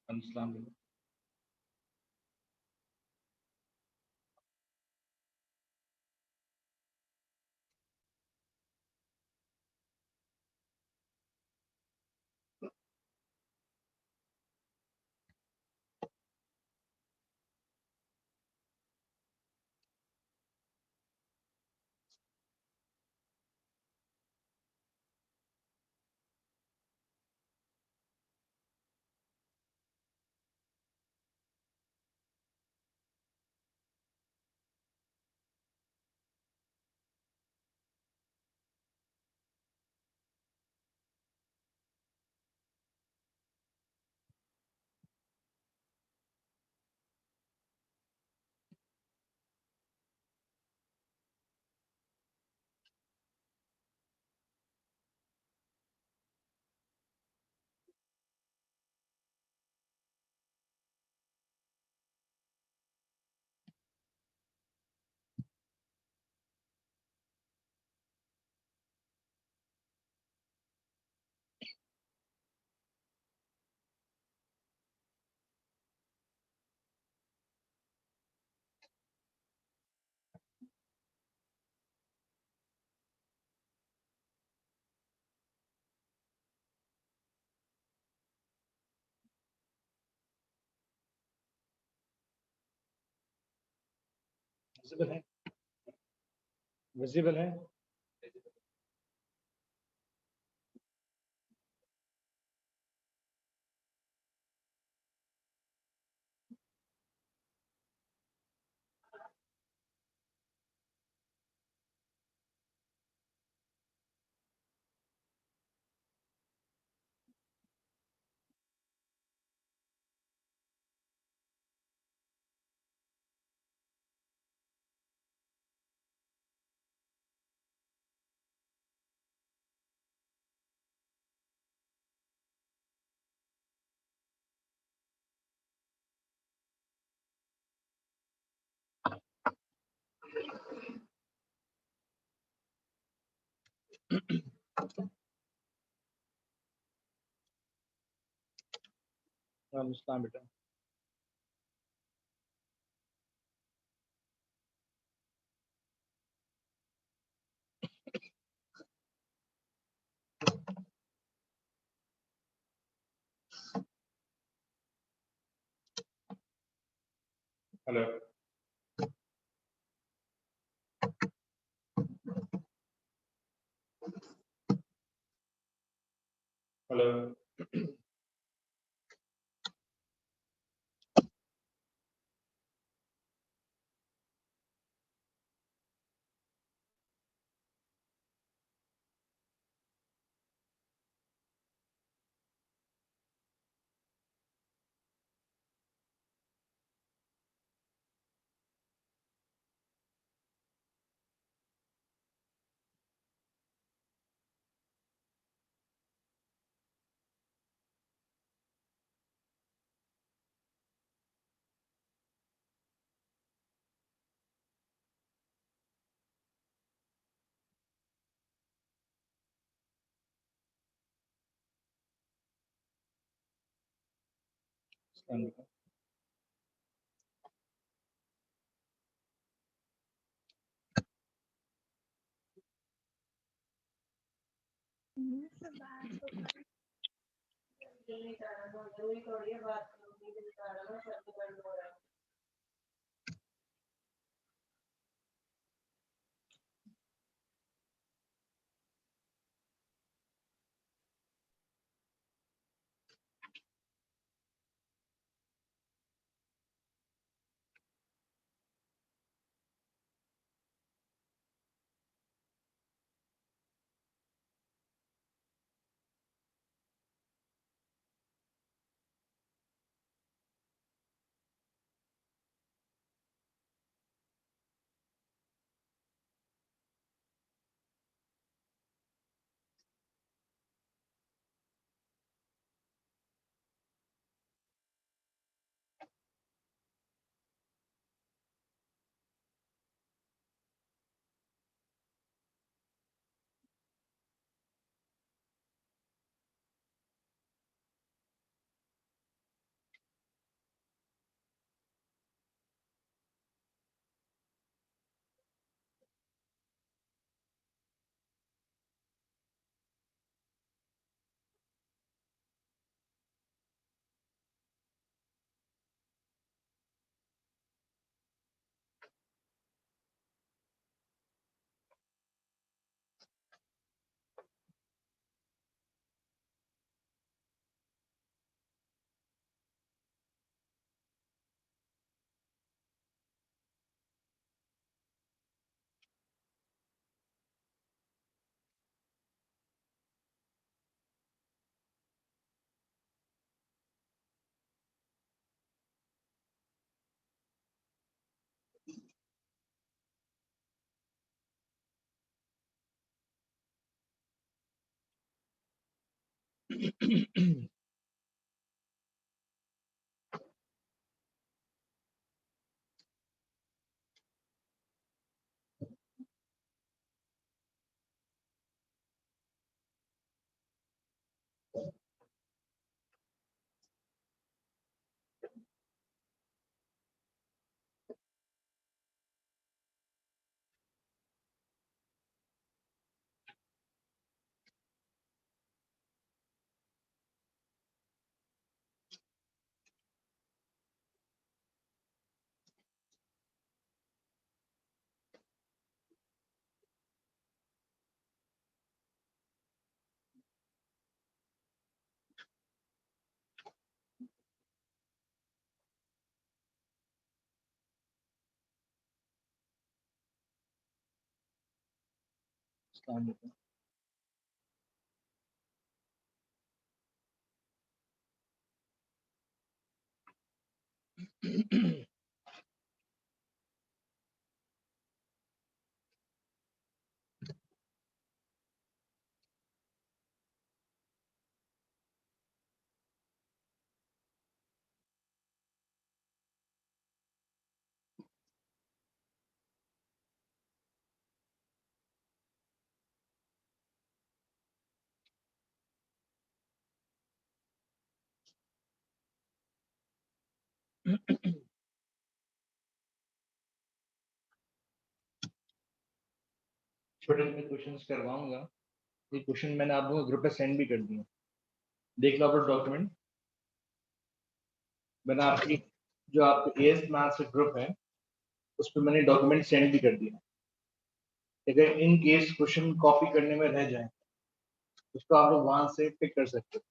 अस्सलाम वालेकुम। विजिबल है, विजिबल है। अस्सलाम बेटा। हेलो हेलो अस्सलाम वालेकुम। अस्सलाम वालेकुम। छोटे छोटे क्वेश्चंस करवाऊंगा। ये क्वेश्चन मैंने आप लोगों को ग्रुप पे सेंड भी कर दिए, देख लो आप डॉक्यूमेंट। मैंने आपकी जो आपके एएस मैथ्स ग्रुप है उस पर मैंने डॉक्यूमेंट सेंड भी कर दिया। अगर इन केस क्वेश्चन कॉपी करने में रह जाए उसको आप लोग वहां से पिक कर सकते हो।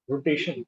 रोटेशन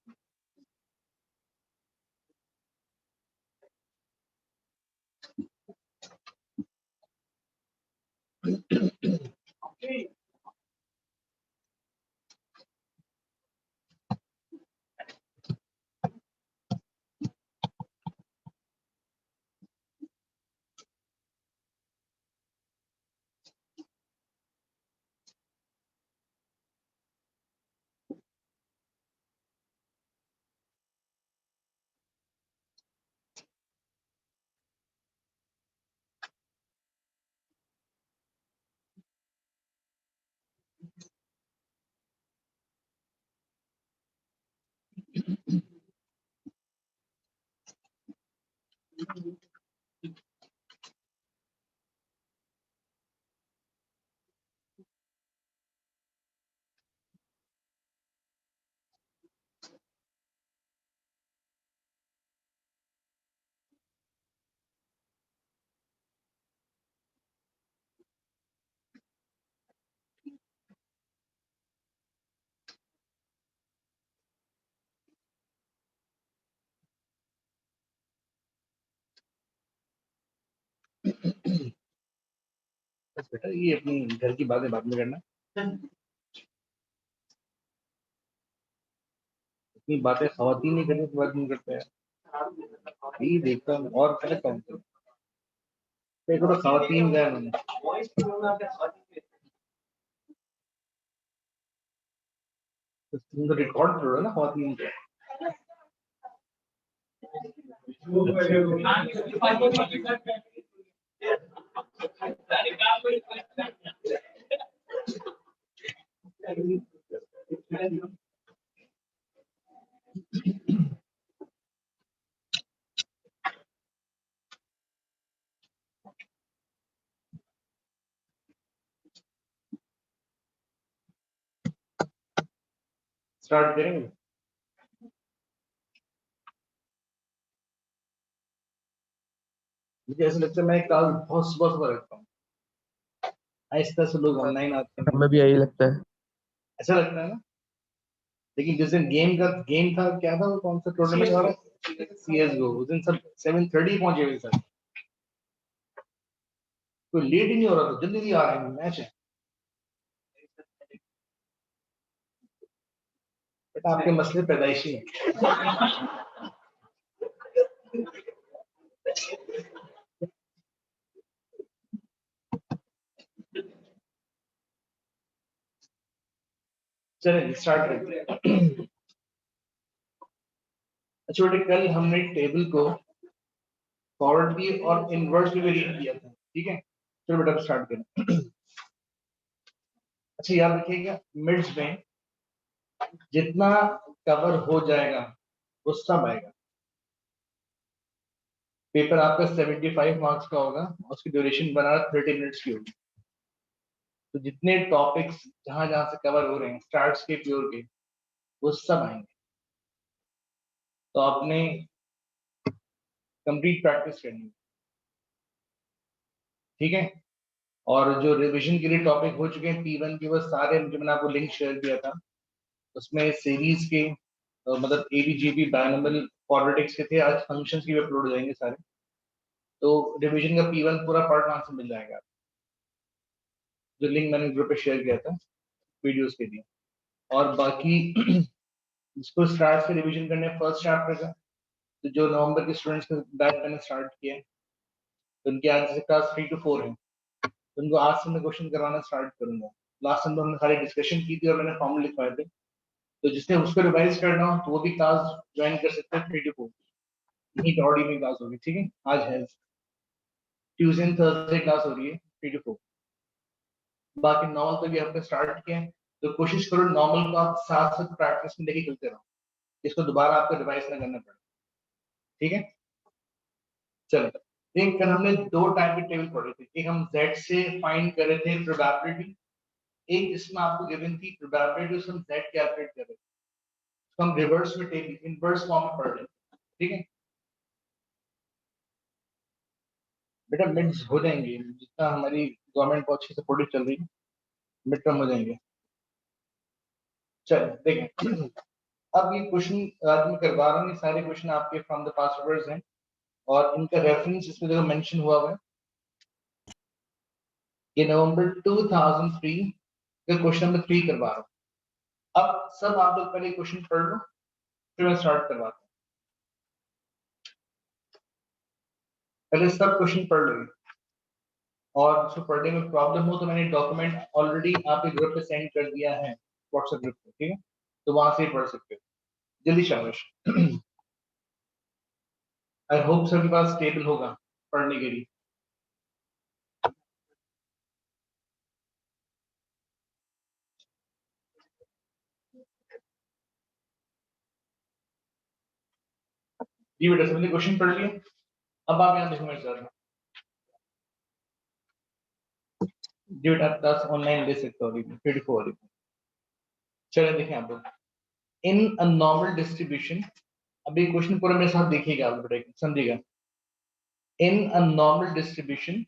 बस बेटा ये अपनी घर की बातें बाद में करना। इतनी बातें खवातीन नहीं करने के बाद नहीं करते हैं। यही देखता हूँ और क्या काम करूँ। देखो तो खवातीन गए मैंने तो तुम तो रिकॉर्ड करो ना खवातीन के। स्टार्ट करेंगे। मुझे ऐसा लगता है मैं कल बहुत सुबह सुबह रखता हूँ। आहिस्ता से लोग ऑनलाइन आते हैं। हमें भी यही लगता है। ऐसा लगता है ना। लेकिन जिस दिन गेम था क्या था वो कौन सा टूर्नामेंट हो रहा है CS:GO उस दिन सब 7:30 पहुंचे हुए सर। कोई लेट ही नहीं हो रहा था जल्दी आ रहे हैं मैच है। बेटा आपके मसले पैदाइशी हैं। चलिए स्टार्ट करते हैं। अच्छा बेटे कल हमने टेबल को फॉरवर्ड भी और इनवर्स भी रीड किया था ठीक है। चलो बेटा स्टार्ट करें। अच्छा याद रखिएगा मिड्स में जितना कवर हो जाएगा वो सब आएगा। पेपर आपका 75 मार्क्स का होगा उसकी ड्यूरेशन बना 30 मिनट्स की होगी। तो जितने टॉपिक्स जहां जहां से कवर हो रहे हैं स्टार्ट्स के प्योर के वो सब आएंगे। तो आपने कंप्लीट प्रैक्टिस करनी है ठीक है। और जो रिवीजन के लिए टॉपिक हो चुके हैं P1 के वो सारे जो मैंने आपको लिंक शेयर किया था उसमें सीरीज के मतलब ABGP बायनोमियल क्वाड्रेटिक्स के थे। आज फंक्शंस की भी अपलोड हो जाएंगे सारे। तो रिवीजन का P1 पूरा पार्ट वहां से मिल जाएगा जो लिंक मैंने ग्रुप पे शेयर किया था वीडियोस के लिए। और बाकी इसको स्टार्ट से रिवीजन करने फर्स्ट चैप्टर का, तो जो नवंबर के स्टूडेंट्स को बैच मैंने स्टार्ट किया है, तो उनकी आज से क्लास 3 to 4 है, तो उनको आज से मैं क्वेश्चन करवाना स्टार्ट करूंगा। लास्ट टाइम तो हमने सारी डिस्कशन की थी और मैंने फॉर्मूले लिखवाए थे, तो जिसने उसको रिवाइज करना हो तो वो भी क्लास ज्वाइन कर सकते हैं 3 to 4, यही दौड़ी में क्लास होगी, ठीक है। आज है ट्यूसडे एंड थर्सडे क्लास हो रही है 3 to 4। बाकी नॉर्मल तो भी हमने स्टार्ट किया है, तो कोशिश करो नॉर्मल को आप साथ साथ प्रैक्टिस में लेके चलते रहो, इसको दोबारा आपको रिवाइज ना करना पड़े, ठीक है। चलो, एक कल हमने दो टाइप के टेबल पढ़े थे, एक हम z से फाइंड कर रहे थे प्रोबेबिलिटी, एक इसमें आपको गिवन थी प्रोबेबिलिटी, उसमें हम z कैलकुलेट कर रहे थे, तो हम रिवर्स में टेबल इनवर्स फॉर्म में पढ़ रहे थे, ठीक है। बेटा मिड्स हो जाएंगे, जितना हमारी गवर्नमेंट बहुत अच्छी सपोर्टिव चल रही है, मिड टर्म हो जाएंगे। चलो देखें, अब ये क्वेश्चन आज मैं करवा रहा हूँ, ये सारे क्वेश्चन आपके फ्रॉम द पास्ट पेपर्स हैं और इनका रेफरेंस इसमें देखो मेंशन हुआ हुआ है, ये नवंबर 2003 का क्वेश्चन नंबर 3 करवा रहा हूँ। अब सब आप लोग पहले क्वेश्चन पढ़ लो, फिर मैं स्टार्ट करवाता हूँ। पहले सब क्वेश्चन पढ़ लो, और उसको पढ़ने में प्रॉब्लम हो तो मैंने डॉक्यूमेंट ऑलरेडी आपके ग्रुप पे सेंड कर दिया है, व्हाट्सएप ग्रुप पे, ठीक है, तो वहां से ही पढ़ सकते हो। जल्दी शाबाश। आई होप सबके पास टेबल होगा पढ़ने के लिए। जी बेटा, सबने क्वेश्चन पढ़ लिया, अब आप यहाँ देखो मेरे साथ। जी बेटा, आप क्लास ऑनलाइन ले सकते हो, अभी 34 चलो देखें आप लोग, इन अ नॉर्मल डिस्ट्रीब्यूशन, अभी क्वेश्चन पूरा मेरे साथ देखिएगा आप बेटा, समझिएगा। In a normal distribution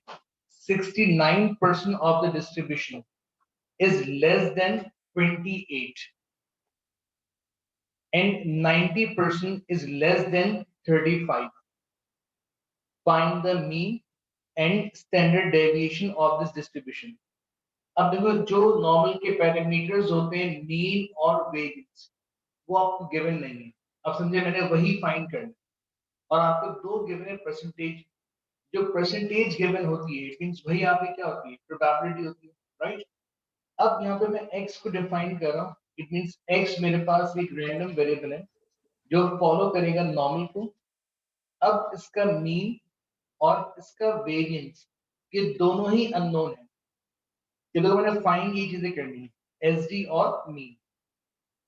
69% of the distribution is less than 28 and 90% is less than 35. Find the mean and standard deviation of this distribution. अब देखो, जो नॉर्मल के पैरामीटर्स होते हैं मीन और वेरिएंस, वो आपको गिवन नहीं है। अब समझे, मैंने वही फाइंड करना, और आपको दो गिवन है परसेंटेज, जो परसेंटेज गिवन होती है मींस वही आपकी क्या होती है, प्रोबेबिलिटी होती है, राइट। अब यहाँ पे मैं x को डिफाइन कर रहा हूँ, इट मींस x मेरे पास एक रैंडम वेरिएबल है जो फॉलो करेगा नॉर्मल को। अब इसका मीन और इसका वेरिएंस, ये दोनों ही अननोन है, ये दोनों मैंने फाइंड ये चीजें करनी है, एस डी और मीन,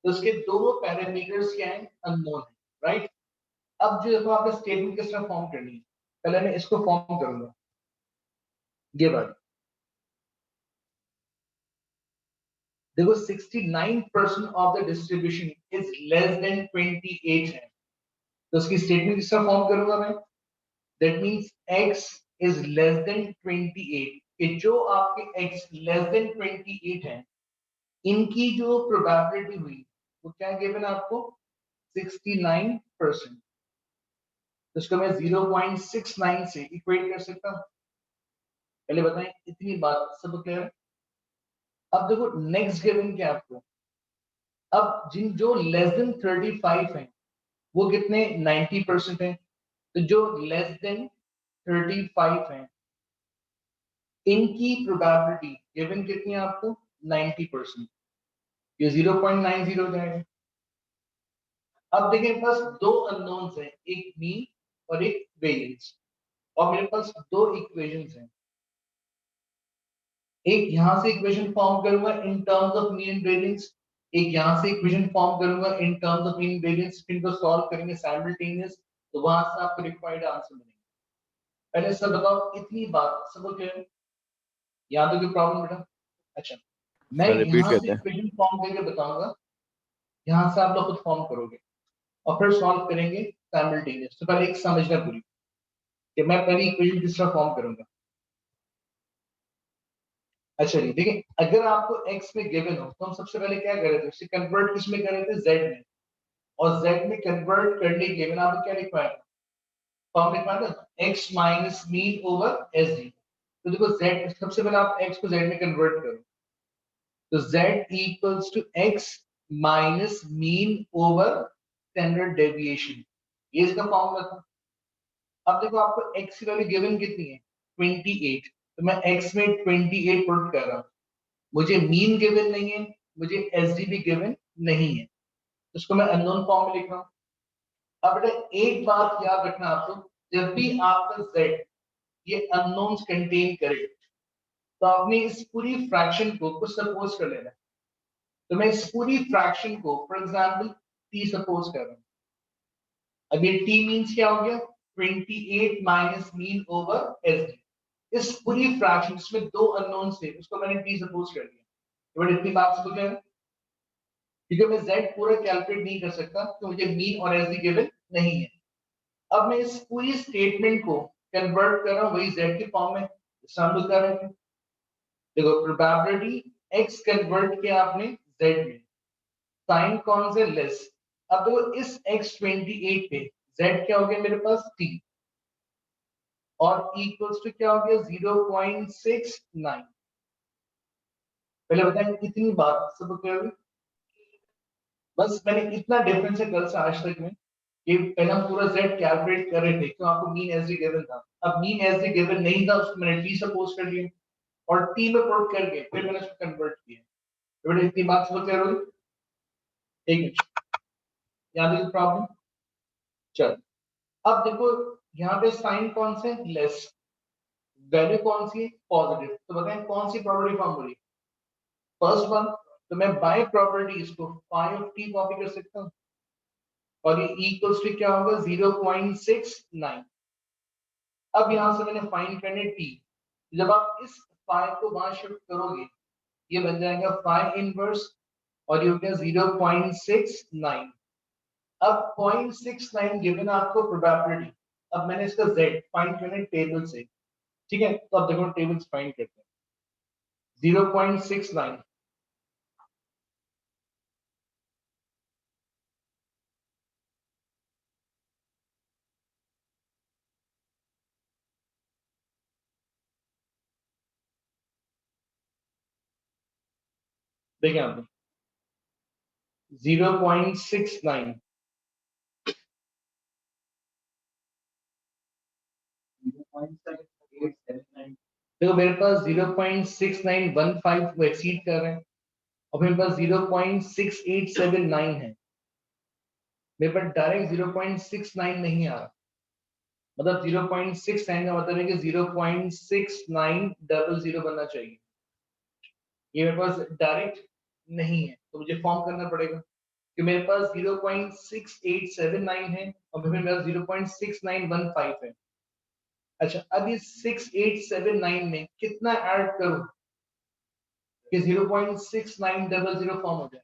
तो इसके दोनों पैरामीटर्स क्या हैं, अननोन है, राइट। अब जो देखो आपने स्टेटमेंट किस तरह फॉर्म करनी है, पहले मैं इसको फॉर्म करूंगा, ये बात देखो, 69% of the distribution is less than 28 है, तो उसकी स्टेटमेंट किस तरह फॉर्म करूंगा मैं, that means x is less than 28, कि जो आपके x लेस देन 28 है, इनकी जो प्रोबेबिलिटी हुई वो क्या गिवन आपको, 69%, तो इसको मैं 0.69 से इक्वेट कर सकता हूं। पहले बताएं, इतनी बात सब क्लियर है। अब देखो नेक्स्ट गिवन क्या आपको, अब जिन जो लेस देन 35 है वो कितने, 90% है, तो जो लेस देन 35 है इनकी प्रोबेबिलिटी गिवन कितनी है आपको, 90%, ये 0.90 हो जाएगा। अब देखिए बस दो अननोन्स हैं, एक मीन और एक वेरिएंस, और मेरे पास दो इक्वेशंस हैं, एक यहां से इक्वेशन फॉर्म करूंगा in terms of mean and variance, एक यहां से इक्वेशन फॉर्म करूंगा in terms of mean variance, इनको सॉल्व करेंगे साइमल्टेनियस, तो वहां से आपको रिक्वायर्ड आंसर मिलेगा। पहले सब बताओ, इतनी बात सब क्लियर, यहाँ तो कोई प्रॉब्लम बेटा। अच्छा, मैं सर रिपीट यहाँ से कहते हैं। इक्वेशन फॉर्म करके बताऊंगा, यहाँ से आप लोग खुद फॉर्म करोगे और फिर सॉल्व करेंगे साइमल्टेनियस। तो पहले एक समझना पूरी, कि मैं पहले इक्वेशन किस तरह फॉर्म करूंगा। अच्छा जी, देखिए अगर आपको x में गिवन हो तो हम सबसे पहले क्या कर रहे थे, उसे कन्वर्ट किस में कर रहे थे, z में, और z में कन्वर्ट करने के लिए मैंने आपको क्या लिखवाया था, फॉर्म लिखवाया था x minus mean over S D. तो देखो z, सबसे पहले आप x को z में कन्वर्ट करो, तो z equals to x minus mean over standard deviation, ये इसका फॉर्मूला था। अब देखो आपको x की वैल्यू गिवन कितनी है 28, तो मैं x में 28 पुट कर रहा हूँ, मुझे मीन गिवन नहीं है, मुझे एसडी भी गिवन नहीं है, तो इसको मैं अननोन फॉर्म में लिख रहा हूँ। अब बेटा एक बात याद रखना आपको, जब भी आपका z ये अननोन्स कंटेन करे तो आपने इस पूरी फ्रैक्शन को कुछ सपोज कर लेना है। तो मैं इस पूरी फ्रैक्शन को फॉर एग्जांपल t सपोज कर रहा हूँ। अब ये t मींस क्या हो गया 28 minus mean over S D. इस पूरी फ्रैक्शन में दो अननोन्स थे, उसको मैंने t सपोज कर दिया। तो बट इतनी बात समझ है, क्योंकि मैं z पूरा कैलकुलेट नहीं कर सकता तो मुझे मीन और एस डी गिवन नहीं है। अब मैं इस पूरी स्टेटमेंट को कन्वर्ट कर रहा हूँ वही z के फॉर्म में, सम कर रहे हैं। देखो प्रोबेबिलिटी x कन्वर्ट किया आपने z में, साइन कौन से लेस। अब देखो इस x28 पे z क्या हो गया मेरे पास t, और इक्वल्स टू क्या हो गया 0.69। पहले बताएं कितनी बार सब क्लियर। बस मैंने इतना डिफरेंस है कल से आज तक में कि पहले हम पूरा z कैलकुलेट कर रहे थे क्यों आपको मीन एसडी गिवन था। अब मीन एसडी गिवन नहीं था, उसको मैंने t सपोज कर लिया और t में पुट करके फिर मैंने उसको कन्वर्ट किया। तो बेटा इतनी बात समझ क्लियर होगी। एक मिनट, यहाँ देखो प्रॉब्लम। चल अब देखो यहाँ पे साइन कौन से लेस, वैल्यू कौन सी है पॉजिटिव, तो बताएं कौन सी प्रॉपर्टी फॉर्म हो रही है फर्स्ट वन। तो मैं बाय प्रॉपर्टी इसको फाई ऑफ टी कॉपी कर सकता हूँ और ये इक्वल्स टू क्या होगा 0.69। अब यहां से मैंने फाइंड करने टी, जब आप इस फाई को वहां शिफ्ट करोगे ये बन जाएगा फाई इनवर्स और ये हो गया 0.69। अब 0.69 गिवन आपको प्रोबेबिलिटी। अब मैंने इसका z फाइंड करना टेबल से, ठीक है, तो अब देखो टेबल से फाइंड करते हैं 0.69। देखिए आप 0.69 देखो मेरे पास 0.6915 को एक्सीड कर रहे हैं और मेरे पास 0.6879 है, मेरे पास डायरेक्ट 0.69 नहीं आ रहा, मतलब 0.69 का मतलब है कि 0.6900 बनना चाहिए, ये मेरे पास डायरेक्ट नहीं है तो मुझे फॉर्म करना पड़ेगा कि मेरे पास 0.6879 है और फिर मेरे पास 0.6915 है। अच्छा अब ये 6879 में कितना ऐड करूं कि 0.6900 फॉर्म हो जाए।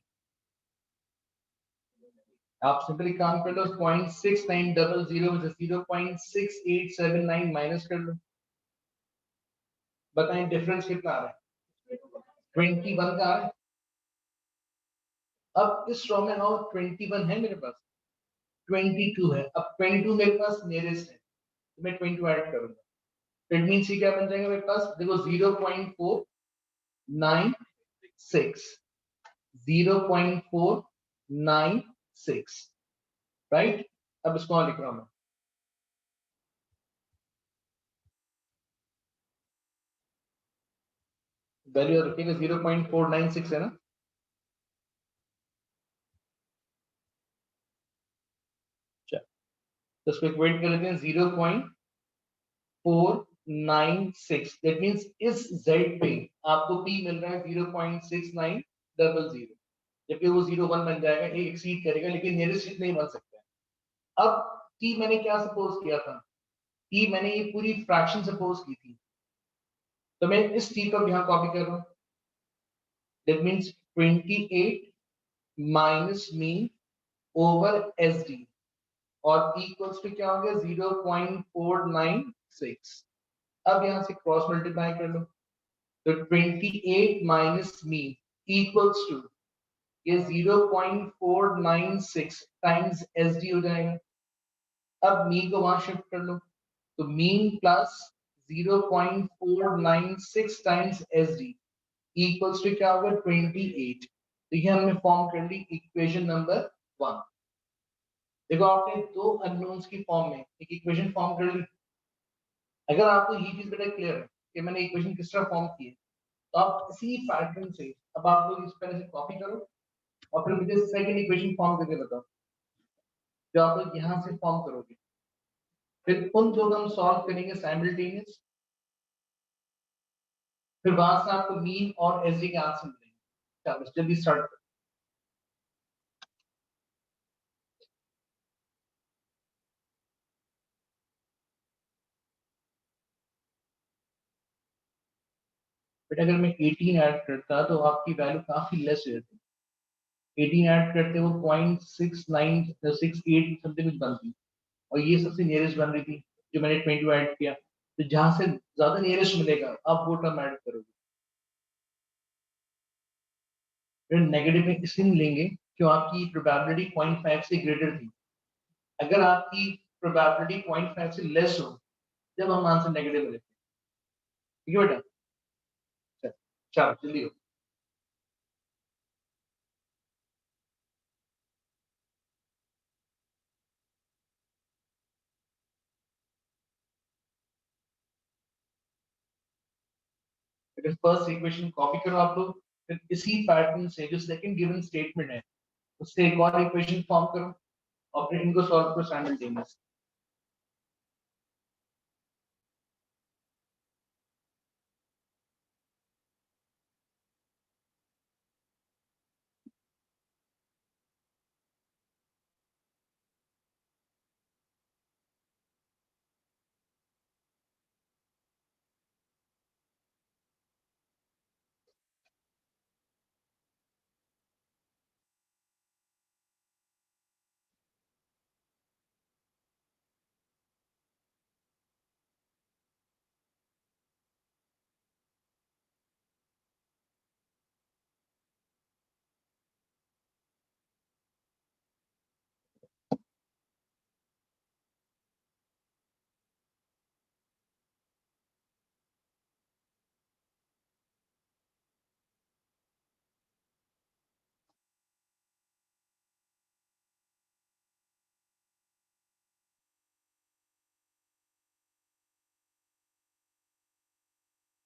आप सिंपली काम कर लो 0.6900 में से 0.6879 माइनस कर लो, बताएं डिफरेंस कितना आ रहा है 21 का आ रहा है। अब इस रो में आओ 21 है मेरे पास, 22 है, अब 22 मेरे पास नियरेस्ट है तो मैं 22 ऐड करूंगा। इट मींस ये क्या बन जाएगा मेरे पास, देखो 0.496, 0.496, राइट। अब इसको और लिख रहा हूं मैं, वैल्यू रखिएगा 0.496 है ना। चल तो इसको इक्वेट कर लेते हैं 0.496, दैट मींस इस z पे आपको p मिल रहा है 0.6900, जबकि वो 01 बन जाएगा, ये एक्सीड करेगा लेकिन नियरेस्ट नहीं बन सकता है। अब t मैंने क्या सपोज किया था, t मैंने ये पूरी फ्रैक्शन सपोज की थी, तो मैं इस t को यहाँ कॉपी कर रहा हूँ, that means 28 minus mean over sd और इक्वल्स टू क्या हो गया 0.496। अब यहां से क्रॉस मल्टीप्लाई कर लो, तो 28 माइनस मीन इक्वल्स टू ये 0.496 टाइम्स एसडी हो जाएगा। अब मीन को वहां शिफ्ट कर लो, तो mean plus 0.496 times SD equals to क्या होगा 28। तो ये हमने फॉर्म कर ली इक्वेशन नंबर 1। देखो आपने दो अननोन्स की फॉर्म में एक इक्वेशन फॉर्म कर ली। अगर आपको ये चीज बेटा क्लियर है कि मैंने इक्वेशन किस तरह फॉर्म की है, तो आप इसी पैटर्न से अब आप लोग इस तरह से कॉपी करो और फिर मुझे सेकंड इक्वेशन फॉर्म करके बताओ जो आप लोग यहाँ से फॉर्म करोगे। फिर उन दो हम सॉल्व करेंगे साइमल्टेनियस, फिर वहां से आपको मीन और एसडी के आंसर मिलेंगे। चलो जल्दी स्टार्ट करो। बेटा अगर मैं 18 ऐड करता तो आपकी वैल्यू काफी लेस हो जाती। 18 ऐड करते वो 0.6968 समथिंग कुछ बनती, और ये सबसे नियरेस्ट बन रही थी जो मैंने 22 ऐड किया। तो जहां से ज्यादा नियरेस्ट मिलेगा आप वो टर्म ऐड करोगे। फिर नेगेटिव में इसलिए लेंगे क्यों आपकी प्रोबेबिलिटी 0.5 से ग्रेटर थी। अगर आपकी प्रोबेबिलिटी 0.5 से लेस हो जब हम आंसर नेगेटिव लेते हैं। ठीक है बेटा, चलो चलो जल्दी हो। अगर फर्स्ट इक्वेशन कॉपी करो आप लोग, फिर इसी पैटर्न से जो सेकंड गिवन स्टेटमेंट है उससे एक और इक्वेशन फॉर्म करो और फिर इनको सॉल्व करो साइमल्टेनियस।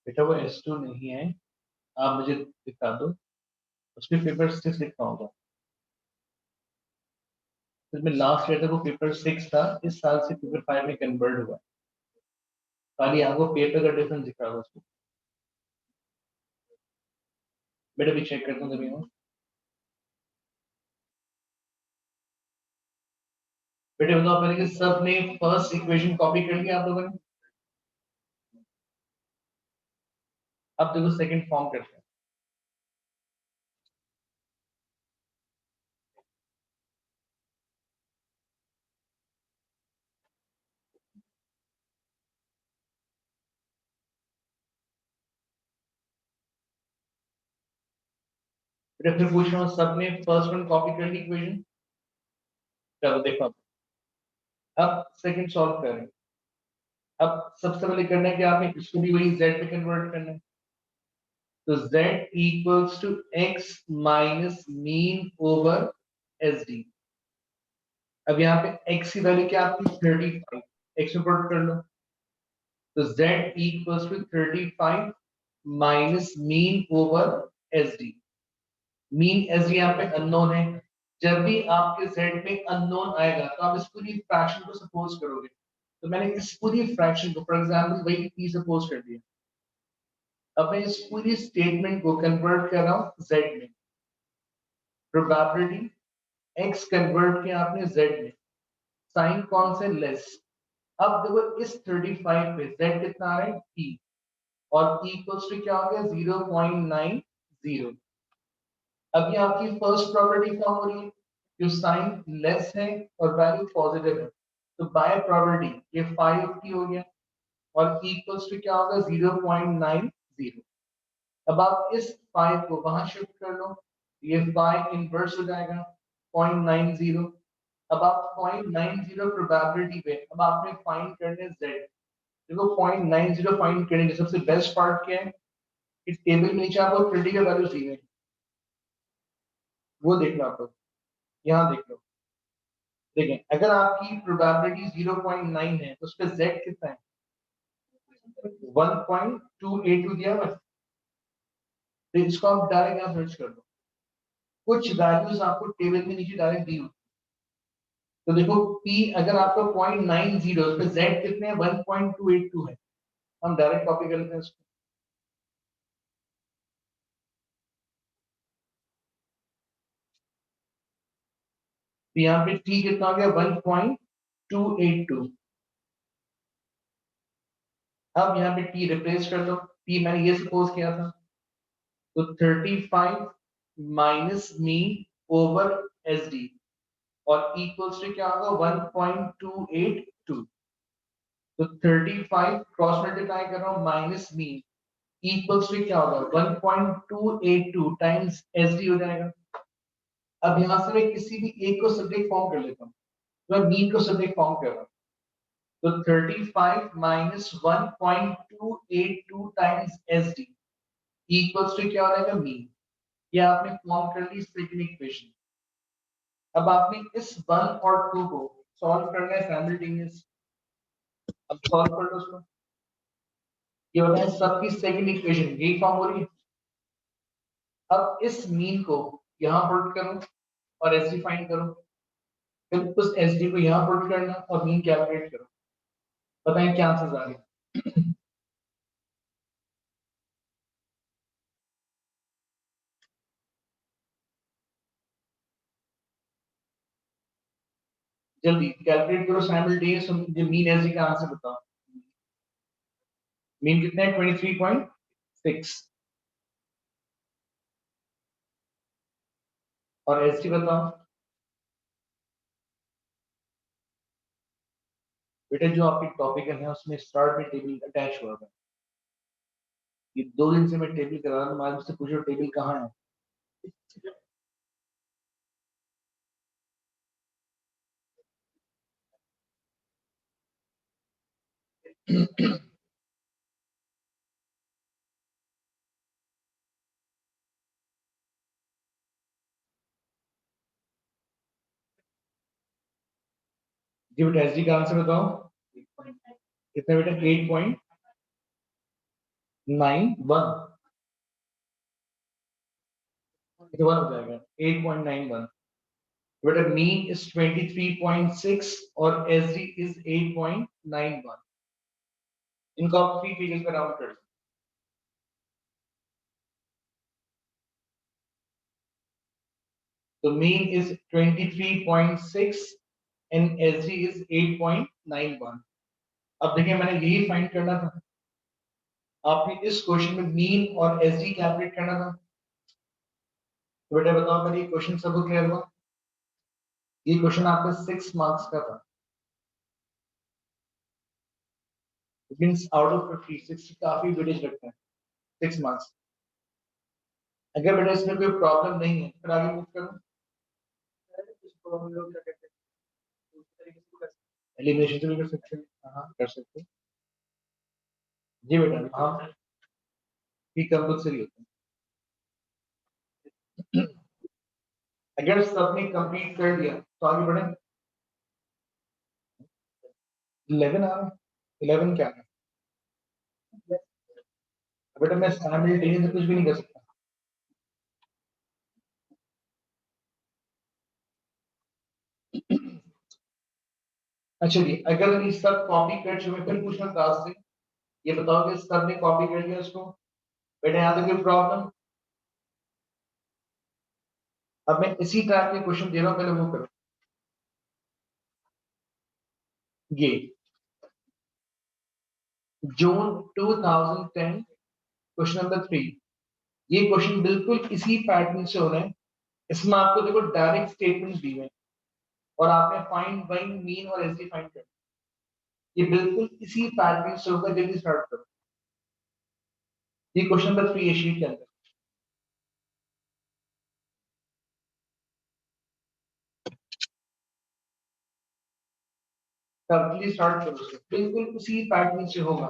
बेटा वो S2 नहीं है, आप मुझे दिखा दो। उसमें पेपर 6 लिखा होगा। फिर मैं लास्ट ईयर था वो पेपर 6 था, इस साल से पेपर 5 में कन्वर्ट हुआ। खाली आपको पेपर का डिफरेंस दिख रहा होगा उसको। बेटा भी चेक कर दूं कभी मैं। बेटे बताओ पहले कि सबने फर्स्ट इक्वेशन कॉपी कर लिया आप लोगों ने। अब देखो सेकंड फॉर्म करते हैं। बेटा फिर पूछ रहा हूँ सबने फर्स्ट वन कॉपी कर ली इक्वेशन। चलो देखो अब सेकंड सॉल्व करें। अब सबसे पहले करना है कि आपने इसको भी वही z में कन्वर्ट करना है। तो z equals to x minus mean over S D. अब यहाँ पे x की वैल्यू क्या आपकी 35, x में पुट कर लो। तो z equals to 35 minus mean over S D. Mean S D यहाँ पे अननोन है। जब भी आपके z में अननोन आएगा तो आप इस पूरी फ्रैक्शन को सपोज करोगे। तो मैंने इस पूरी फ्रैक्शन को फॉर एग्जांपल वही p सपोज कर दिया। अब मैं इस पूरी स्टेटमेंट को कन्वर्ट कर रहा हूँ z में। प्रोबेबिलिटी x कन्वर्ट किया आपने z में, साइन कौन से लेस। अब देखो इस 35 पे z कितना आ रहा है p, और e इक्वल्स टू क्या हो गया 0.90। अब ये आपकी फर्स्ट प्रॉपर्टी फॉर्म हो रही है, जो साइन लेस है और वैल्यू पॉजिटिव है। तो बाय प्रॉपर्टी ये 5 हो गया और e इक्वल्स टू क्या होगा 0.90। अब आप इस 5 को वहां शिफ्ट कर लो, ये 5 इनवर्स हो जाएगा 0.90। अब आप 0.90 प्रोबेबिलिटी पे अब आपने फाइंड करने z। देखो 0.90 फाइंड करने के सबसे बेस्ट पार्ट क्या है, इस टेबल में नीचे आपको क्रिटिकल वैल्यूज दी है। वो देख लो आप लोग, यहाँ देख लो। देखें अगर आपकी प्रोबेबिलिटी 0.9 है तो उस पर z कितना है, 1.282 दिया हुआ है। तो इसको आप डायरेक्ट यहाँ सर्च कर दो, कुछ वैल्यूज आपको टेबल में नीचे डायरेक्ट दी होती। तो देखो p अगर आपका 0.90, उस पर z कितने हैं, 1.282 है। हम डायरेक्ट कॉपी कर लेते हैं इसको। तो यहाँ पे t कितना हो गया, 1.282। अब यहाँ पे t रिप्लेस कर दो, t मैंने ये सपोज किया था। तो 35 minus mean over S D और इक्वल्स टू क्या होगा, 1.282। तो 35 क्रॉस मल्टीप्लाई कर रहा हूँ माइनस मीन इक्वल्स टू क्या होगा, 1.282 टाइम्स एस डी हो जाएगा। अब यहां से मैं किसी भी एक को सब्जेक्ट फॉर्म कर लेता हूँ, तो मैं मीन को सब्जेक्ट फॉर्म कर रहा हूँ। तो 35 minus 1.282 times S D equals to क्या हो जाएगा, मीन। ये आपने फॉर्म कर ली सेकंड इक्वेशन। अब आपने इस 1 और 2 को सॉल्व करना है साइमल्टेनियस। अब सॉल्व कर लो उसको। ये होता है सबकी सेकंड इक्वेशन, यही फॉर्म हो रही है। अब इस मीन को यहाँ पुट करो और एस डी फाइंड करो, फिर उस एस डी को यहाँ पुट करना और मीन कैलकुलेट करो। बताएं क्या आंसर आ रहे हैं। जल्दी कैलकुलेट करो साइमल्टेनियस, जो मीन एस डी का आंसर बताओ। मीन कितना है, 23.6 और एस डी बताओ। बेटा जो आपके टॉपिक है उसमें स्टार्ट में टेबल अटैच हुआ है। ये 2 दिन से मैं टेबल करा रहा हूँ, मालूम से पूछो टेबल कहाँ है। जी बेटा एस डी का आंसर बताओ। कितना बेटा, 8.91 हो जाएगा, 8.91। बेटा मीन इज 23.6 और एस डी इज 8.91। इनको आप 3 फिगर्स पे राउंड कर दो। तो mean is 23.6 and S D is 8.91। अब देखिए मैंने यही फाइंड करना था, आपने इस क्वेश्चन में मीन और एस डी कैलकुलेट करना था। तो बेटा बताओ मेरी क्वेश्चन सबको क्लियर हुआ। ये क्वेश्चन आपका 6 मार्क्स का था। मींस आउट ऑफ 50 60 काफी वेटेज रखते हैं, 6 मार्क्स। अगर बेटा इसमें कोई प्रॉब्लम नहीं है फिर आगे मूव करो। इसको हम लोग क्या कहते हैं, एलिमिनेशन से भी कर सकते हैं। हाँ कर सकते हैं। जी बेटा हाँ, ये कंपल्सरी होता है। अगर सबने कंप्लीट कर लिया तो आगे बढ़े। 11 आ रहा है, 11 क्या है बेटा, मैं साइमल्टेनियस से कुछ भी नहीं कर सकता। अच्छा जी, अगर ये सब कॉपी कर चुके फिर पूछना क्लास से, ये बताओ कि सबने कॉपी कर लिया इसको। बेटा यहाँ तक कोई प्रॉब्लम। अब मैं इसी टाइप के क्वेश्चन दे रहा हूँ, पहले वो करो। ये जून 2010 क्वेश्चन नंबर 3। ये क्वेश्चन बिल्कुल इसी पैटर्न से हो रहे हैं। इसमें आपको देखो डायरेक्ट स्टेटमेंट दी है और आपने फाइंड बाई मीन और एसडी फाइंड कर। ये बिल्कुल इसी पैटर्न से होगा, जल्दी स्टार्ट करो। ये क्वेश्चन नंबर 3 है शीट के अंदर। जल्दी स्टार्ट करो, बिल्कुल उसी पैटर्न से होगा।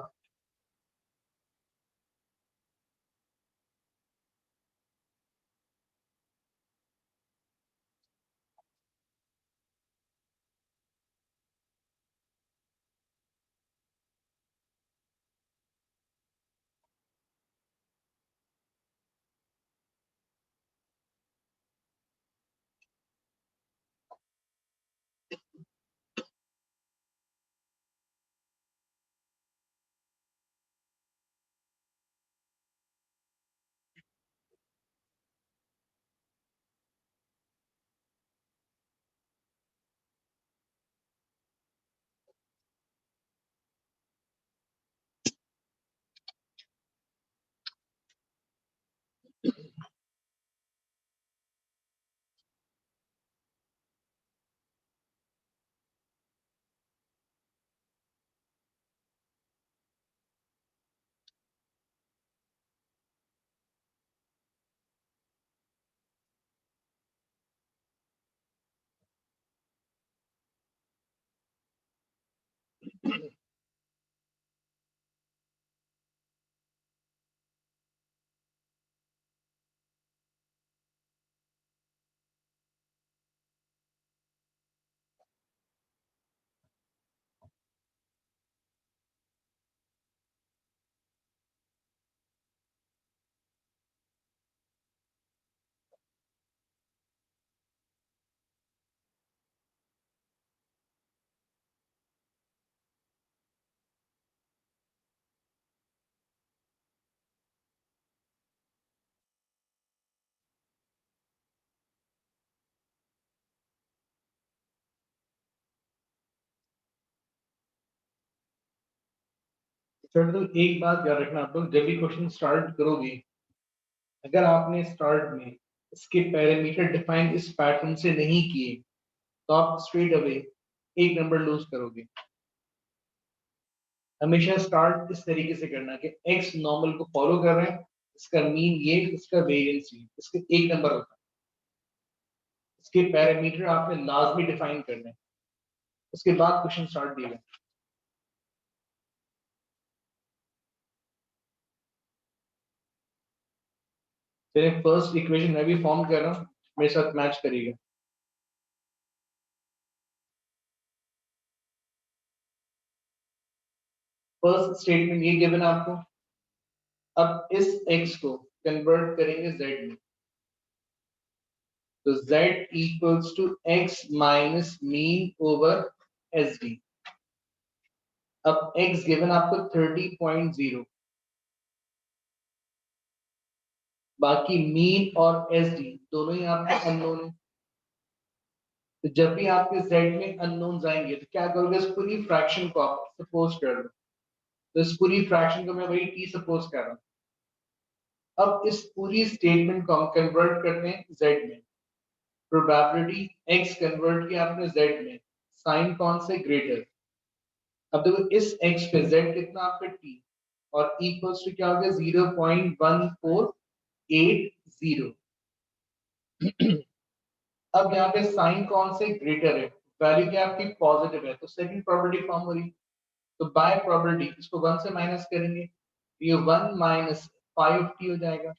चलो तो एक बात याद रखना आप लोग, जब भी क्वेश्चन स्टार्ट करोगे, अगर आपने स्टार्ट में इसके पैरामीटर डिफाइन इस पैटर्न से नहीं किए तो आप स्ट्रेट अवे एक नंबर लूज करोगे। हमेशा स्टार्ट इस तरीके से करना कि एक्स नॉर्मल को फॉलो कर रहे हैं, इसका मीन ये, इसका वेरिएंस ये, इसके एक नंबर होता है। इसके पैरामीटर आपने लाजमी डिफाइन करने हैं, उसके बाद क्वेश्चन स्टार्ट दिएगा। चलिए फर्स्ट इक्वेशन मैं भी फॉर्म कर रहा हूँ, मेरे साथ मैच करिएगा। फर्स्ट स्टेटमेंट ये गिवन है आपको, अब इस x को कन्वर्ट करेंगे z में, तो z equals to x minus mean over S D. अब x गिवन आपको 30.0, बाकी मीन और एस डी दोनों ही आपके अननोन है। तो जब भी आपके z में अननोन आएंगे तो क्या करोगे, इस पूरी फ्रैक्शन को आप सपोज कर लो, तो इस पूरी फ्रैक्शन को मैं वही t सपोज कर रहा हूँ। अब इस पूरी स्टेटमेंट को हम कन्वर्ट करते हैं z में, प्रोबेबिलिटी x कन्वर्ट किया आपने z में, साइन कौन से ग्रेटर। अब देखो इस x पे z कितना आपका t, और इक्वल्स टू क्या हो गया 0.1480। अब यहाँ पे साइन कौन से ग्रेटर है, वैल्यू क्या आपकी पॉजिटिव है, तो सेकंड प्रोबेबिलिटी फॉर्म हो रही। तो बाय प्रोबेबिलिटी इसको 1 से माइनस करेंगे, ये 1 माइनस 5t हो जाएगा,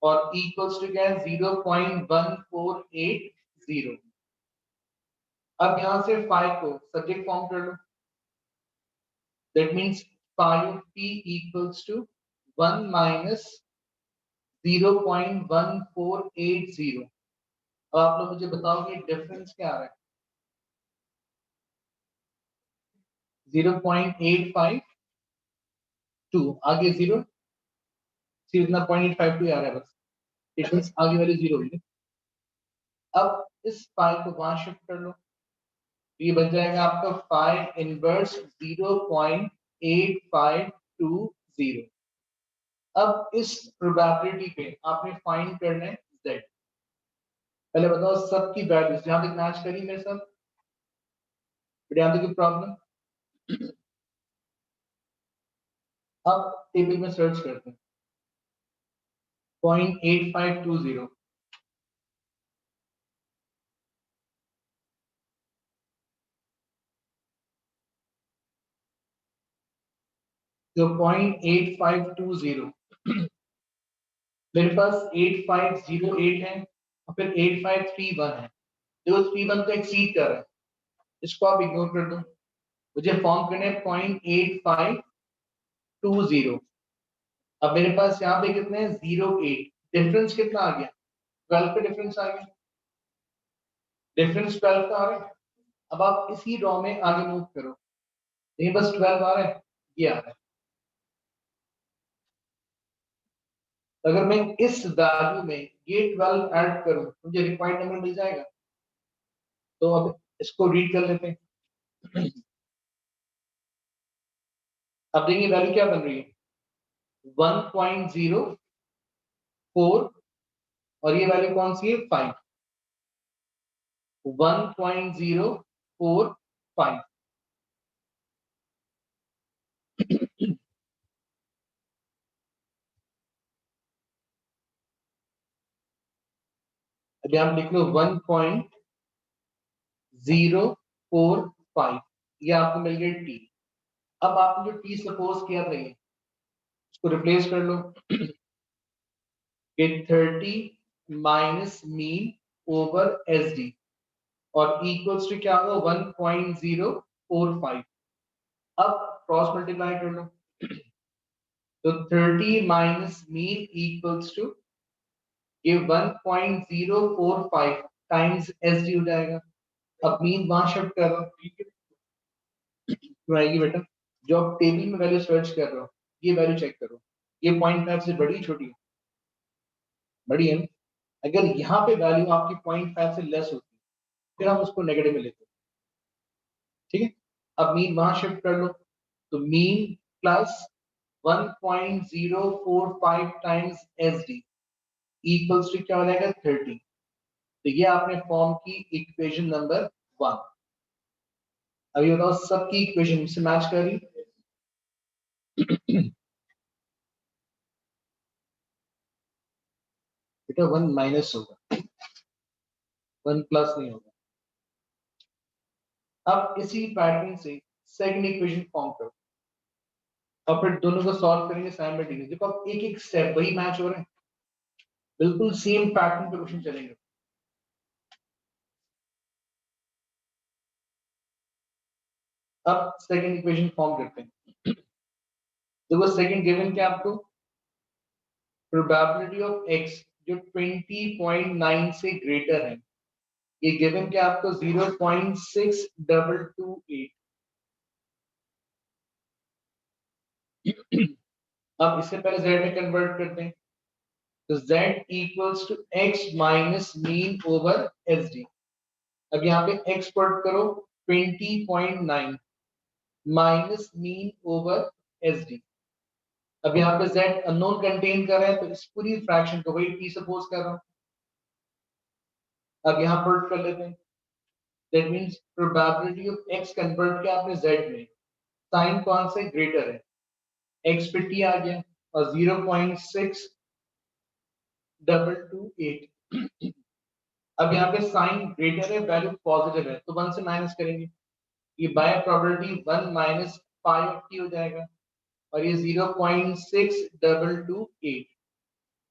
और इक्वल्स टू क्या है 0.1480। अब यहाँ से 5 को सब्जेक्ट फॉर्म कर लो, that means 5t equals to 1 minus 0.1480। अब आप लोग मुझे बताओगे डिफरेंस क्या आ रहा है, 0.852, आगे जीरो, सिर्फ इतना 0.852 आ रहा है बस, डिफरेंस आगे वाली जीरो हुई। अब इस पाई को वहां शिफ्ट कर लो, तो ये बन जाएगा आपका पाई इनवर्स 0.8520। अब इस प्रोबेबिलिटी पे आपने फाइंड करना है z। पहले बताओ सबकी वैल्यूज जहां तक मैच करी मेरे साथ, यहाँ तक की प्रॉब्लम। अब टेबल में सर्च करते हैं 0.8520, तो 0.8520 मेरे पास 8508 है और फिर 8531 है, जो 31 को एक्सीड कर रहा है, इसको आप इग्नोर कर दो। मुझे फॉर्म करने 0.8520। अब मेरे पास यहाँ पे कितने हैं 08, डिफरेंस कितना आ गया 12 पे डिफरेंस आ गया, डिफरेंस 12 का आ रहा है। अब आप इसी रॉ में आगे मूव करो, नहीं बस 12 आ रहा है, ये आ रहा है। अगर मैं इस वैल्यू में ये 12 ऐड करूं मुझे रिक्वायर्ड नंबर मिल जाएगा। तो अब इसको रीड कर लेते हैं। अब देखिए वैल्यू क्या बन रही है 1.04, और ये वैल्यू कौन सी है 5, 1.045। अभी आप लिख लो 1.045, ये आपको मिल गया टी। अब आपने जो टी सपोज किया था ये, इसको रिप्लेस कर लो, ये 30 minus mean over S D, और इक्वल्स टू क्या होगा 1.045। अब क्रॉस मल्टीप्लाई कर लो, तो 30 माइनस मीन इक्वल्स टू ये 1.045 टाइम्स एस डी हो जाएगा। अब मीन वहां शिफ्ट कर रहा हूँ, तो आएगी बेटा, जो आप टेबल में वैल्यू सर्च कर रहे हो ये वैल्यू चेक करो, ये 0.5 से बड़ी छोटी है, बड़ी है। अगर यहाँ पे वैल्यू आपकी 0.5 से लेस होती फिर हम उसको नेगेटिव में लेते, ठीक है। अब मीन वहां शिफ्ट कर लो, तो mean plus 1.045 times SD equals to क्या हो जाएगा 30। तो ये आपने फॉर्म की इक्वेशन नंबर 1। अभी बताओ सबकी इक्वेशन से मैच कर रही? बेटा 1 माइनस होगा, 1 प्लस नहीं होगा। अब इसी पैटर्न से सेकंड इक्वेशन फॉर्म करो और फिर दोनों को सॉल्व करेंगे साइमल्टेनियसली। देखो अब एक एक स्टेप वही मैच हो रहे हैं, बिल्कुल सेम पैटर्न पे क्वेश्चन चलेंगे। अब सेकंड इक्वेशन फॉर्म करते हैं। देखो सेकंड गिवन क्या आपको, प्रोबेबिलिटी ऑफ x जो 20.9 से ग्रेटर है, ये गिवन क्या आपको 0.6228। अब इससे पहले z में कन्वर्ट करते हैं, तो z equals to x minus mean over SD। अब यहाँ पे x पुट करो 20.9 माइनस मीन ओवर SD। अब यहाँ पे z अननोन कंटेन कर रहा है, तो इस पूरी फ्रैक्शन को वही t सपोज कर रहा हूँ। अब यहाँ पुट कर लेते हैं, that means probability of x convert किया आपने z में, साइन कौन से ग्रेटर है, x पे t आ गया और 0.6228। अब यहाँ पे साइन ग्रेटर है, वैल्यू पॉजिटिव है, तो 1 से माइनस करेंगे, ये बाय प्रोबेबिलिटी 1 माइनस 5t हो जाएगा और ये 0.6228।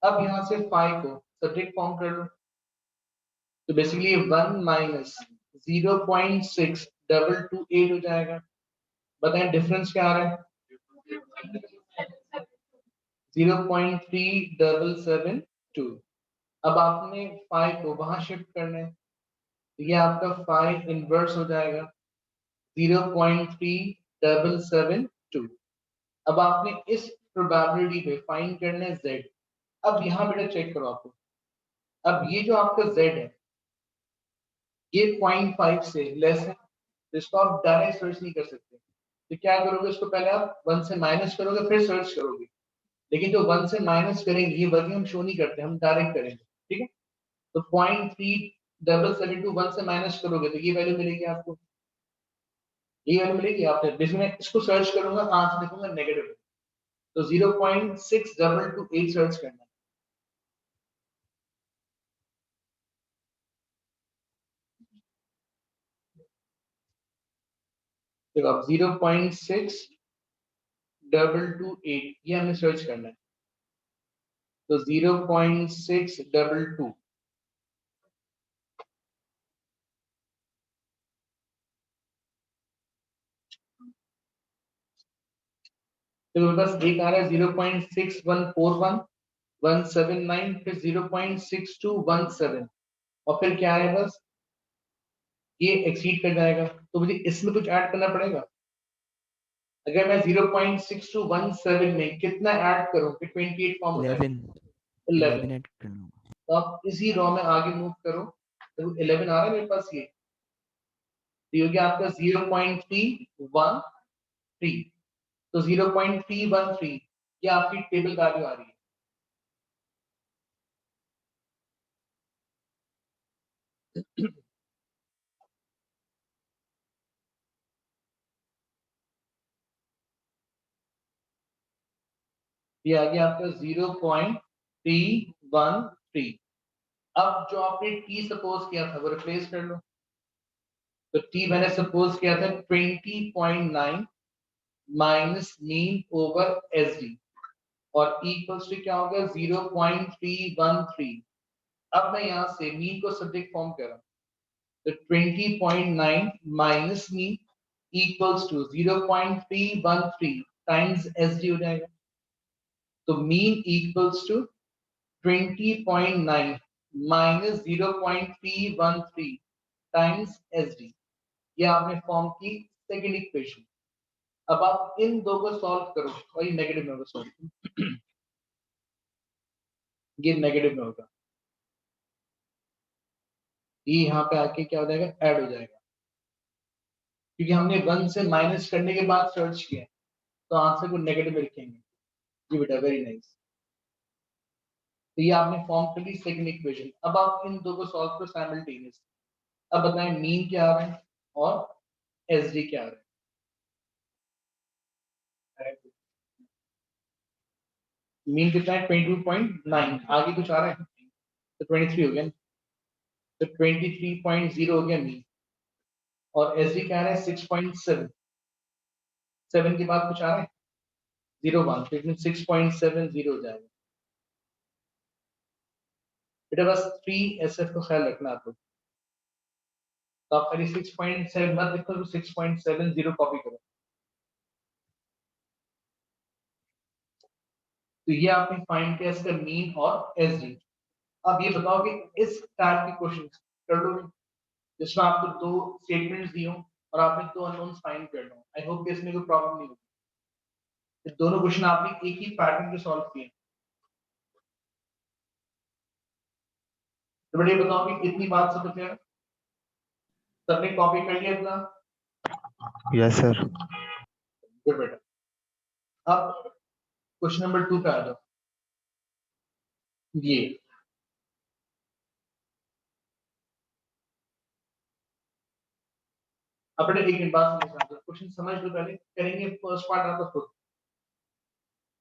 अब यहाँ से 5 को सब्जेक्ट फॉर्म कर लो, तो बेसिकली 1 माइनस 0.6228 हो जाएगा। बताएं डिफरेंस क्या आ रहा है, 0.3772। अब आपने 5 को वहां शिफ्ट करना है, तो ये आपका 5 इनवर्स हो जाएगा 0.3772। अब आपने इस प्रोबेबिलिटी पे फाइंड करना है z। अब यहाँ बेटा चेक करो आपको, अब ये जो आपका z है ये 0.5 से लेस है, तो इसको आप डायरेक्ट सर्च नहीं कर सकते। तो क्या करोगे, इसको पहले आप 1 से माइनस करोगे फिर सर्च करोगे, लेकिन जो 1 से माइनस करेंगे ये वैल्यू हम शो नहीं करते, हम डायरेक्ट करेंगे। ठीक है, तो 0.3772 1 से माइनस करोगे तो ये वैल्यू मिलेगी आपको, ये वैल्यू मिलेगी। आपने जिसमें इसको सर्च करूंगा आंसर देखूंगा नेगेटिव, तो 0.6228 सर्च करना है। देखो अब 0.6228 ये हमें सर्च करना है, तो 0.622। तो बस एक आ रहा है 0.6141 179, फिर 0.6217 और फिर क्या है, बस ये एक्सीड कर जाएगा। तो मुझे इसमें कुछ ऐड करना पड़ेगा। अगर मैं 0.6217 में कितना ऐड करूं कि 28 फॉर्म हो जाएगा, 11। ऐड करना। तो आप इसी रॉ में आगे मूव करो, तो 11 आ रहा है मेरे पास, ये तो हो गया आपका 0.313। तो 0.313 ये आपकी टेबल वैल्यू आ रही है। ये आ गया आपका 0.313। अब जो आपने t सपोज किया था वो रिप्लेस कर लो, तो t मैंने सपोज किया था 20.9 माइनस मीन ओवर SD और इक्वल्स टू क्या होगा 0.313। अब मैं यहाँ से मीन को सब्जेक्ट फॉर्म कर रहा हूँ, तो 20.9 minus mean equals to 0.313 times SD हो जाएगा। तो mean equals to 20.9 minus 0.313 times SD। ये आपने फॉर्म की सेकेंड इक्वेशन। अब आप इन दो को सॉल्व करो और ये नेगेटिव में होगा, सॉरी ये नेगेटिव में होगा, ये यहाँ पे आके क्या हो जाएगा, ऐड हो जाएगा, क्योंकि हमने 1 से माइनस करने के बाद सर्च किया। तो आंसर को नेगेटिव में लिखेंगे। जी बेटा, वेरी नाइस। तो ये आपने फॉर्म कर ली सेकंड इक्वेशन। अब आप इन दो को सॉल्व करो साइमल्टेनियस। अब बताएं मीन क्या आ रहा है और एसडी क्या आ रहा है। मीन कितना है 22.9, आगे कुछ आ रहा है तो 23 हो गया, तो 23.0 हो गया मीन। और एसडी क्या आ रहा है 6.7, 7 के बाद कुछ आ रहा है 0.1, तो इसमें 6.70 हो जाएगा। बेटा बस 3 एसएफ को ख्याल रखना आपको, तो आप खाली 6.7 मत लिखो, तो 6.70 कॉपी करो। तो ये आपने फाइंड किया इसका मीन और एसडी। अब ये बताओ कि इस टाइप के क्वेश्चन कर लोगे जिसमें आपको दो स्टेटमेंट्स दी हो और आपने दो अननोन्स फाइंड करना हो। आई होप कि इसमें कोई प्रॉब्लम नहीं होगी। ये दोनों क्वेश्चन आपने एक ही पैटर्न पे सॉल्व किए। तो बड़े बताओ कि इतनी बात समझ में सबने कॉपी कर लिया इतना? Yes sir. गुड बेटा। अब क्वेश्चन नंबर 2 पे आ जाओ। ये अब बेटा एक मिनट बात समझ में, क्वेश्चन समझ लो, पहले करेंगे फर्स्ट पार्ट आप खुद।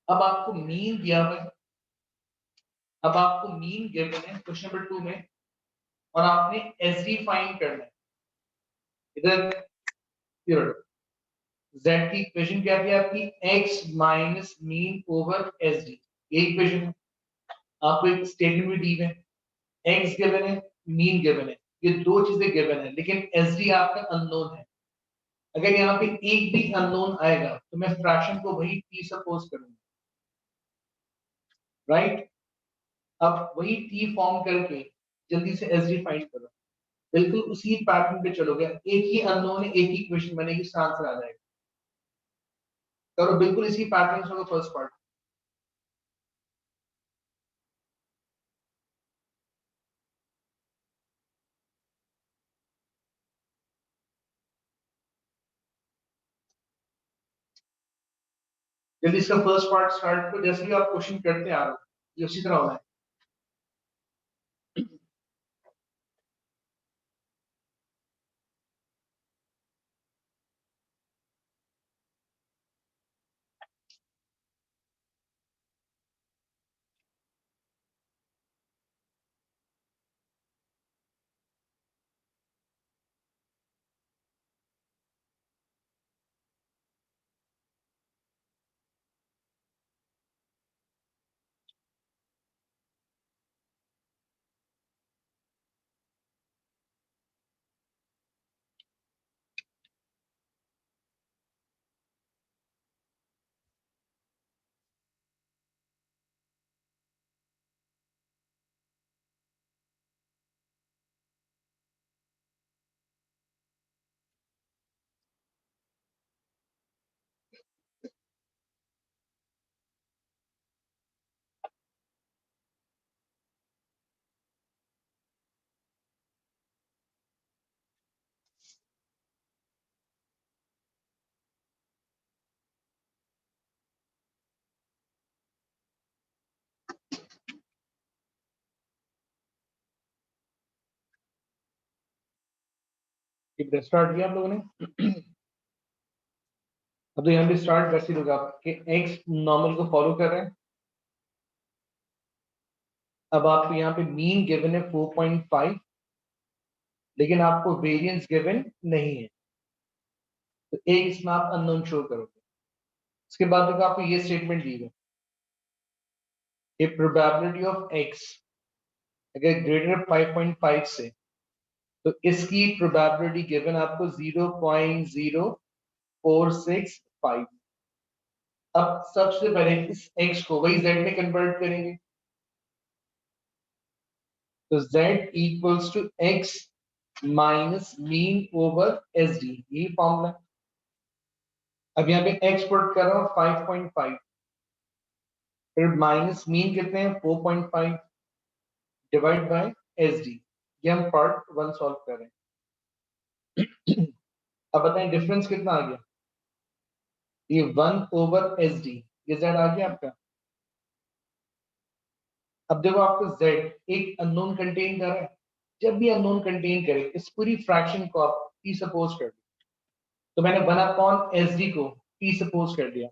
अब आपको मीन दिया हुआ है, अब आपको मीन गिवन है क्वेश्चन नंबर 2 में, और आपने एसडी फाइंड करना है। इधर z की इक्वेशन क्या थी आपकी, x minus mean over S D, ये इक्वेशन है। आपको एक स्टेटमेंट भी दी है, x गिवन है, मीन गिवन है, ये दो चीजें गिवन है, लेकिन एस डी आपका अननोन है। अगर यहाँ पे एक भी अननोन आएगा तो मैं फ्रैक्शन को वही t सपोज करूंगा, राइट। अब वही t फॉर्म करके जल्दी से एस डी फाइंड करो। बिल्कुल उसी पैटर्न पे चलोगे, एक ही अननोन है, एक ही इक्वेशन बनेगी, इसका आंसर आ जाएगा। करो बिल्कुल इसी पैटर्न से फर्स्ट पार्ट। जल्दी इसका फर्स्ट पार्ट स्टार्ट करो, जैसे ही आप क्वेश्चन करते आ रहे हो ये उसी तरह होना है। स्टार्ट किया आप लोगों ने। अब तो यहाँ पे स्टार्ट वैसे ही होगा, आपके एक्स नॉर्मल को फॉलो कर रहे हैं। अब आपको यहाँ पे मीन गिवन है 4.5, लेकिन आपको वेरिएंस गिवन नहीं है, तो एक इसमें आप अननोन शो करोगे। इसके बाद देखो आपको ये स्टेटमेंट दी है, ये प्रोबेबिलिटी ऑफ एक्स अगर ग्रेटर 5.5 से, तो इसकी प्रोबेबिलिटी गिवन आपको 0.0465। अब सबसे पहले इस x को वही z में कन्वर्ट करेंगे, तो z equals to x minus mean over S D, यही फॉर्मूला। अब यहाँ पे x पुट कर रहा हूँ 5.5, फिर माइनस मीन कितने हैं 4.5 डिवाइड बाय एस डी। ये हम पार्ट 1 सॉल्व कर रहे हैं। अब बताएं डिफरेंस कितना आ गया। ये 1/SD, ये z आ गया आपका। अब देखो आपको z एक अननोन कंटेन कर रहा है, जब भी अननोन कंटेन करे इस पूरी फ्रैक्शन को आप p सपोज कर दो, तो मैंने 1/SD को p सपोज कर दिया।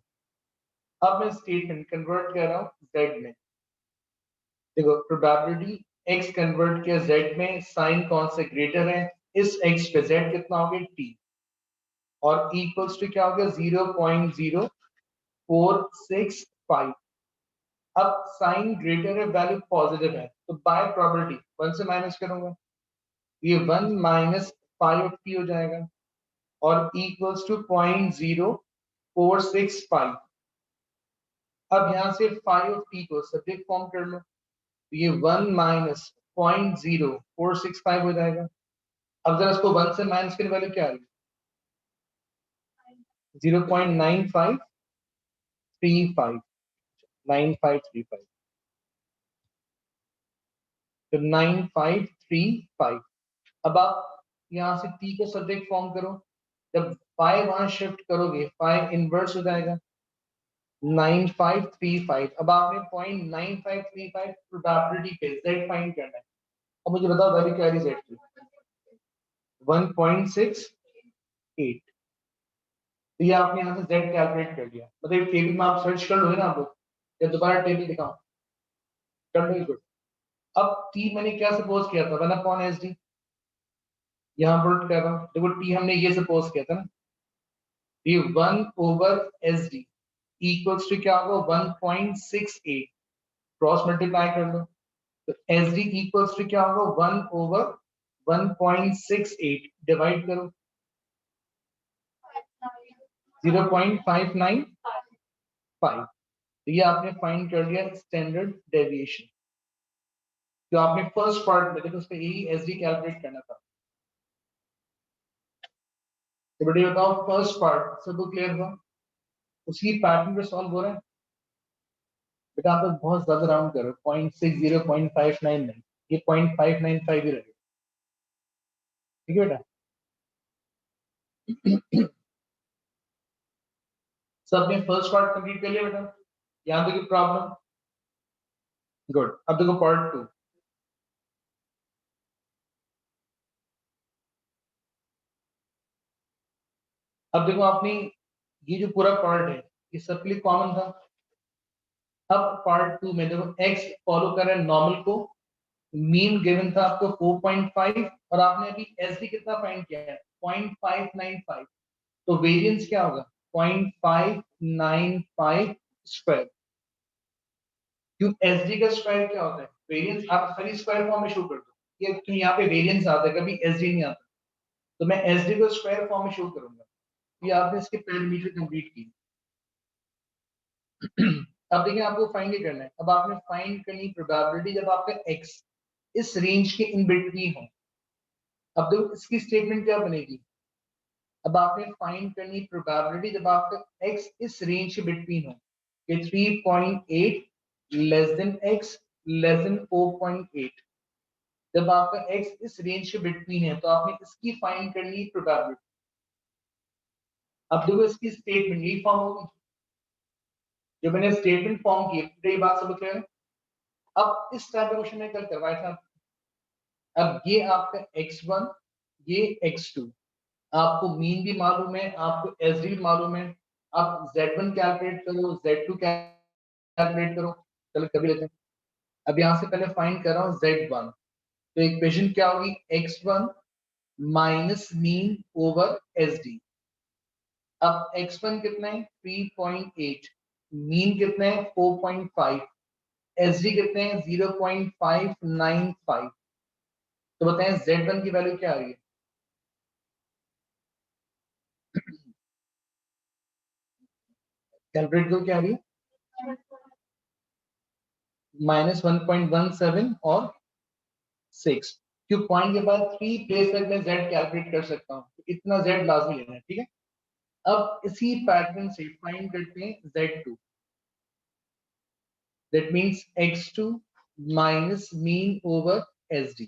अब मैं स्टेटमेंट कन्वर्ट कर रहा हूँ z में। देखो प्रोबेबिलिटी x कन्वर्ट किया z में, साइन कौन से ग्रेटर है, इस x पे z कितना हो गया t, और इक्वल्स टू क्या हो गया 0.0465। अब साइन ग्रेटर है, वैल्यू पॉजिटिव है, तो बाय प्रोबेबिलिटी 1 से माइनस करूंगा, ये 1 माइनस 5t हो जाएगा, और इक्वल्स टू 0.0465। अब यहां से 5t को सब्जेक्ट फॉर्म कर लो, तो ये 1 माइनस 0.0465 हो जाएगा। अब जरा इसको 1 से माइनस करने वाले क्या आ रही है, 0.9535, 9535, तो 9535। अब आप यहाँ से t को सब्जेक्ट फॉर्म करो, जब 5 वहां शिफ्ट करोगे 5 इनवर्स हो जाएगा 9535। अब आपने 0.9535 प्रोबेबिलिटी पे z फाइंड करना है। अब मुझे बताओ वैल्यू क्या है z की, 1.68। तो ये आपने यहाँ से z कैलकुलेट कर लिया, मतलब टेबल में आप सर्च कर लोगे ना आप लोग, या दोबारा टेबल दिखाऊं, कर लो गुड। अब t मैंने क्या सपोज किया था 1/SD, यहाँ पुट कर रहा हूँ। देखो t हमने ये सपोज किया था ना, ये 1/SD इक्वल्स टू क्या होगा 1.68, क्रॉस मल्टीप्लाई कर लो, तो SD इक्वल्स टू क्या होगा 1/1.68 डिवाइड करो 0.595। तो ये आपने फाइंड कर लिया स्टैंडर्ड डेविएशन। जो आपने फर्स्ट पार्ट में देखो, उसका यही SD कैलकुलेट करना था। तो बेटे बताओ फर्स्ट पार्ट सबको क्लियर हुआ, उसी पैटर्न पे सॉल्व हो रहा है। बेटा आप लोग बहुत ज्यादा राउंड करो, 0.60 0.59 नहीं, ये 0.595 ही रहेगा, ठीक है बेटा। सबने फर्स्ट पार्ट कंप्लीट कर लिया बेटा, यहाँ देखो प्रॉब्लम, गुड। अब देखो पार्ट 2। अब देखो आपने ये जो पूरा पार्ट है ये सबके लिए कॉमन था। अब पार्ट 2 में देखो x फॉलो कर रहा है नॉर्मल को, मीन गिवन था आपको 4.5, और आपने अभी एसडी कितना फाइंड किया है 0.595, तो वेरिएंस क्या होगा 0.595 स्क्वायर। क्यों एसडी का स्क्वायर क्या होता है वेरिएंस, आप खाली स्क्वायर फॉर्म में शो कर दो, ये तो यहाँ पे वेरिएंस आता है, कभी एसडी नहीं आता, तो मैं एसडी को स्क्वायर फॉर्म में शो करूंगा। ये आपने इसके पैरामीटर कंप्लीट की। अब देखिए आपको फाइंड ही करना है। अब आपने फाइंड करनी प्रोबेबिलिटी जब आपका x इस रेंज के इन बिटवीन हो। अब देखो इसकी स्टेटमेंट क्या बनेगी, अब आपने फाइंड करनी प्रोबेबिलिटी जब आपका x इस रेंज के बिटवीन हो, कि 3.8 less than x less than 4.8। जब आपका x इस रेंज के बिटवीन है तो आपने इसकी फाइंड करनी प्रोबेबिलिटी। अब देखो इसकी स्टेटमेंट यही फॉर्म होगी जो मैंने स्टेटमेंट फॉर्म की, ये बात सब क्लियर है। अब इस टाइप का क्वेश्चन में कल करवाया था। अब ये आपका x1, ये x2, आपको मीन भी मालूम है, आपको एसडी भी मालूम है, आप z1 कैलकुलेट करो, z2 कैलकुलेट करो, चलो कभी लेते हैं। अब यहाँ से पहले फाइंड कर रहा हूँ z1, तो इक्वेशन क्या होगी x1 minus mean over SD. अब x1 कितना है 3.8, मीन कितना है 4.5, एसडी कितने हैं 0.595। तो बताएं z1 की वैल्यू क्या आ रही है, कैलकुलेट करो क्या आ रही है, -1.17 और 6। क्यों पॉइंट के बाद 3 प्लेस तक मैं z कैलकुलेट कर सकता हूँ, तो इतना z लाजमी लेना है, ठीक है। अब इसी पैटर्न से फाइंड करते हैं z2, that means x2 minus mean over sd।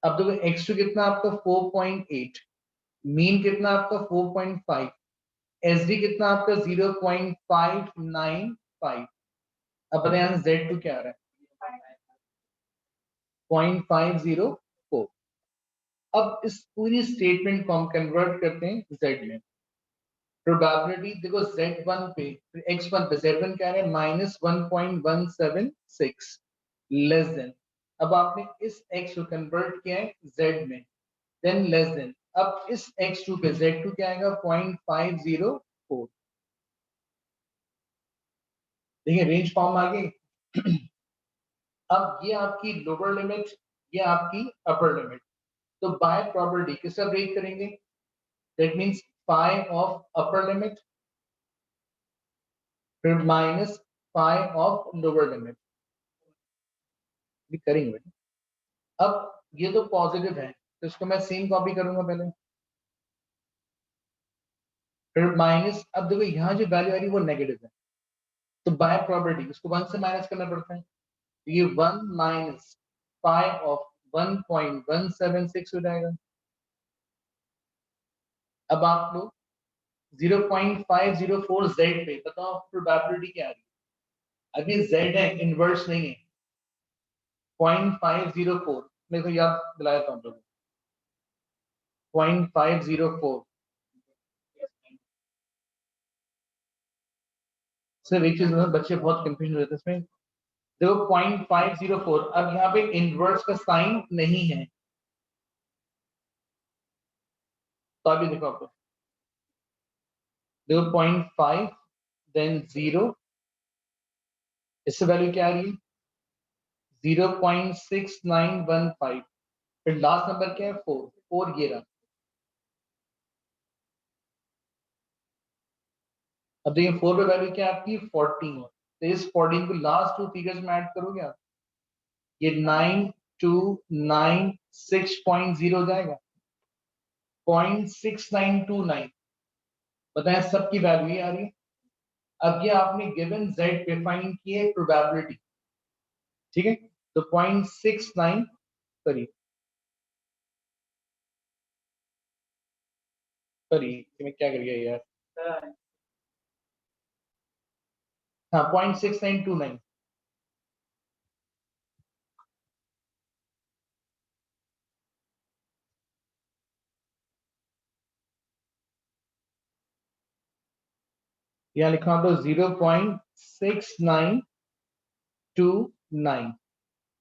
अब देखो x2 कितना आपका 4.8, मीन कितना आपका 4.5, SD कितना आपका 0.595। अब बताए यहाँ Z2 क्या आ रहा है 0.504। अब इस पूरी स्टेटमेंट को हम कन्वर्ट करते हैं Z में। प्रोबेबिलिटी देखो Z1 पे X1 पे Z1 क्या है -1.176 लेस देन। अब आपने इस X को कन्वर्ट किया है Z में, देन लेस देन। अब इस X2 पे Z2 क्या आएगा 0.504। देखिए रेंज फॉर्म आ गई। अब ये आपकी लोअर लिमिट, ये आपकी अपर लिमिट। तो बाय प्रोबेबिलिटी किसका ब्रेक करेंगे, that means phi of upper limit फिर minus phi of lower limit भी करेंगे बेटा। अब ये तो पॉजिटिव है तो इसको मैं सेम कॉपी करूंगा पहले, फिर माइनस। अब देखो यहाँ जो वैल्यू आ रही है वो नेगेटिव है, तो बाय प्रोबेबिलिटी उसको 1 से माइनस करना पड़ता है। तो ये 1 माइनस फाई ऑफ 1.176 हो जाएगा। अब आप लोग 0.504 Z पे बताओ प्रोबेबिलिटी क्या आ रही है। अभी Z है इनवर्स नहीं है, 0.504 मेरे को याद दिलाया था हम लोग 0.504। सर एक चीज बच्चे बहुत कंफ्यूज रहते हैं इसमें। देखो 0.504, अब यहाँ पे इनवर्स का साइन नहीं है तो अभी देखो आपको देखो 0.5 देन 0, इससे वैल्यू क्या आ रही है 0.6915, फिर लास्ट नंबर क्या है 4 ये रहा। अब देखिए 4 पे वैल्यू क्या है आपकी 14, तो इस 14 को लास्ट टू फिगर्स में ऐड करोगे आप, ये 9296.0 जाएगा 0.6929। बताएं सबकी वैल्यू ये आ रही है। अब ये आपने गिवन Z पे फाइंड की है प्रोबेबिलिटी, ठीक है, तो 0.69 करिए करिए कि मैं क्या कर गया यार, हाँ 0.6929। यहाँ लिखा तो 0.6929,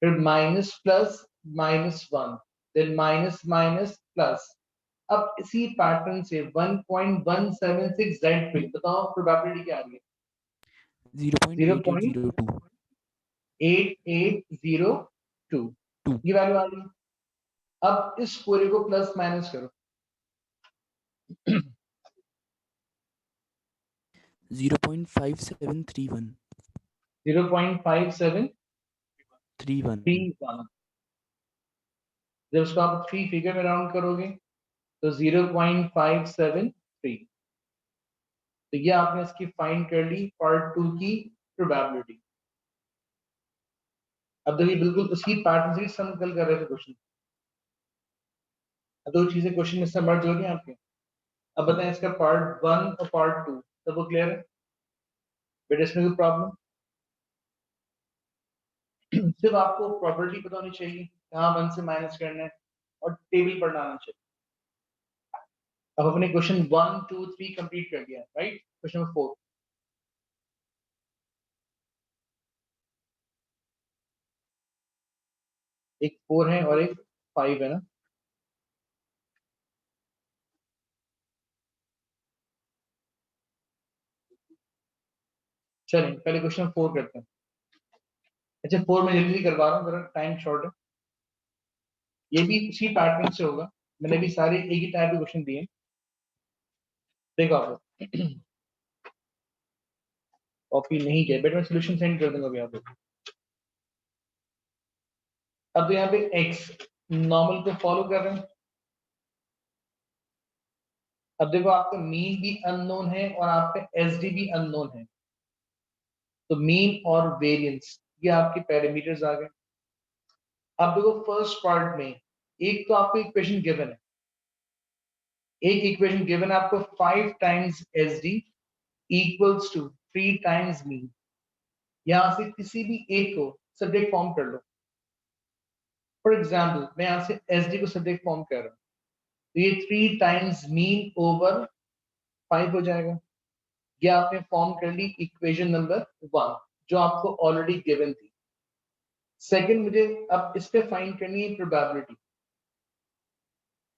फिर minus plus -1 then minus minus plus. अब इसी पैटर्न से 1.176 Z पे बताओ प्रोबेबिलिटी क्या आ रही है 0.8802 0.8802 2 ये वैल्यू आ रही है। अब इस पूरे को प्लस माइनस करो 0.5731 0.5731। 31 जब उसको आप 3 फिगर में राउंड करोगे तो 0.573। तो ये आपने इसकी फाइंड कर ली पार्ट 2 की प्रोबेबिलिटी। अब देखिए बिल्कुल उसी पैटर्न से सम कल कर रहे थे क्वेश्चन। अब दो चीजें क्वेश्चन में से मर्ज हो रही हैं आपके। अब बताएं इसका पार्ट 1 और पार्ट 2 सब वो क्लियर है बेटा, इसमें कोई प्रॉब्लम सिर्फ आपको प्रॉपर्टी पता होनी चाहिए कहाँ 1 से माइनस करना है और टेबल पर डालना चाहिए। अब अपने क्वेश्चन 1 2 3 कंप्लीट कर दिया राइट। क्वेश्चन नंबर 4 एक 4 है और एक 5 है ना। चलिए पहले क्वेश्चन 4 करते हैं। अच्छा 4 में जल्दी करवा रहा हूँ जरा टाइम शॉर्ट है। ये भी उसी पैटर्न से होगा, मैंने भी सारे एक ही टाइप के क्वेश्चन दिए। देखो आप कॉपी नहीं किया बेटा, मैं सोल्यूशन सेंड कर दूंगा अभी आपको। अब तो यहाँ पे एक्स नॉर्मल को फॉलो कर रहे हैं। अब देखो आपका मीन भी अननोन है और आपका एसडी भी अननोन है, तो मीन और वेरिएंस ये आपके पैरामीटर्स आ गए। अब देखो फर्स्ट पार्ट में एक तो आपको इक्वेशन गिवन है, एक इक्वेशन गिवन आपको 5 times S D equals to 3 times mean. यहां से किसी भी एक को सब्जेक्ट फॉर्म कर लो। फॉर एग्जाम्पल मैं यहां से एस डी को सब्जेक्ट फॉर्म कर रहा हूं, तो ये 3 टाइम्स मीन ओवर 5 हो जाएगा। ये आपने फॉर्म कर ली इक्वेशन नंबर 1 जो आपको ऑलरेडी गिवन थी। सेकंड मुझे अब इस पे फाइंड करनी है प्रोबेबिलिटी।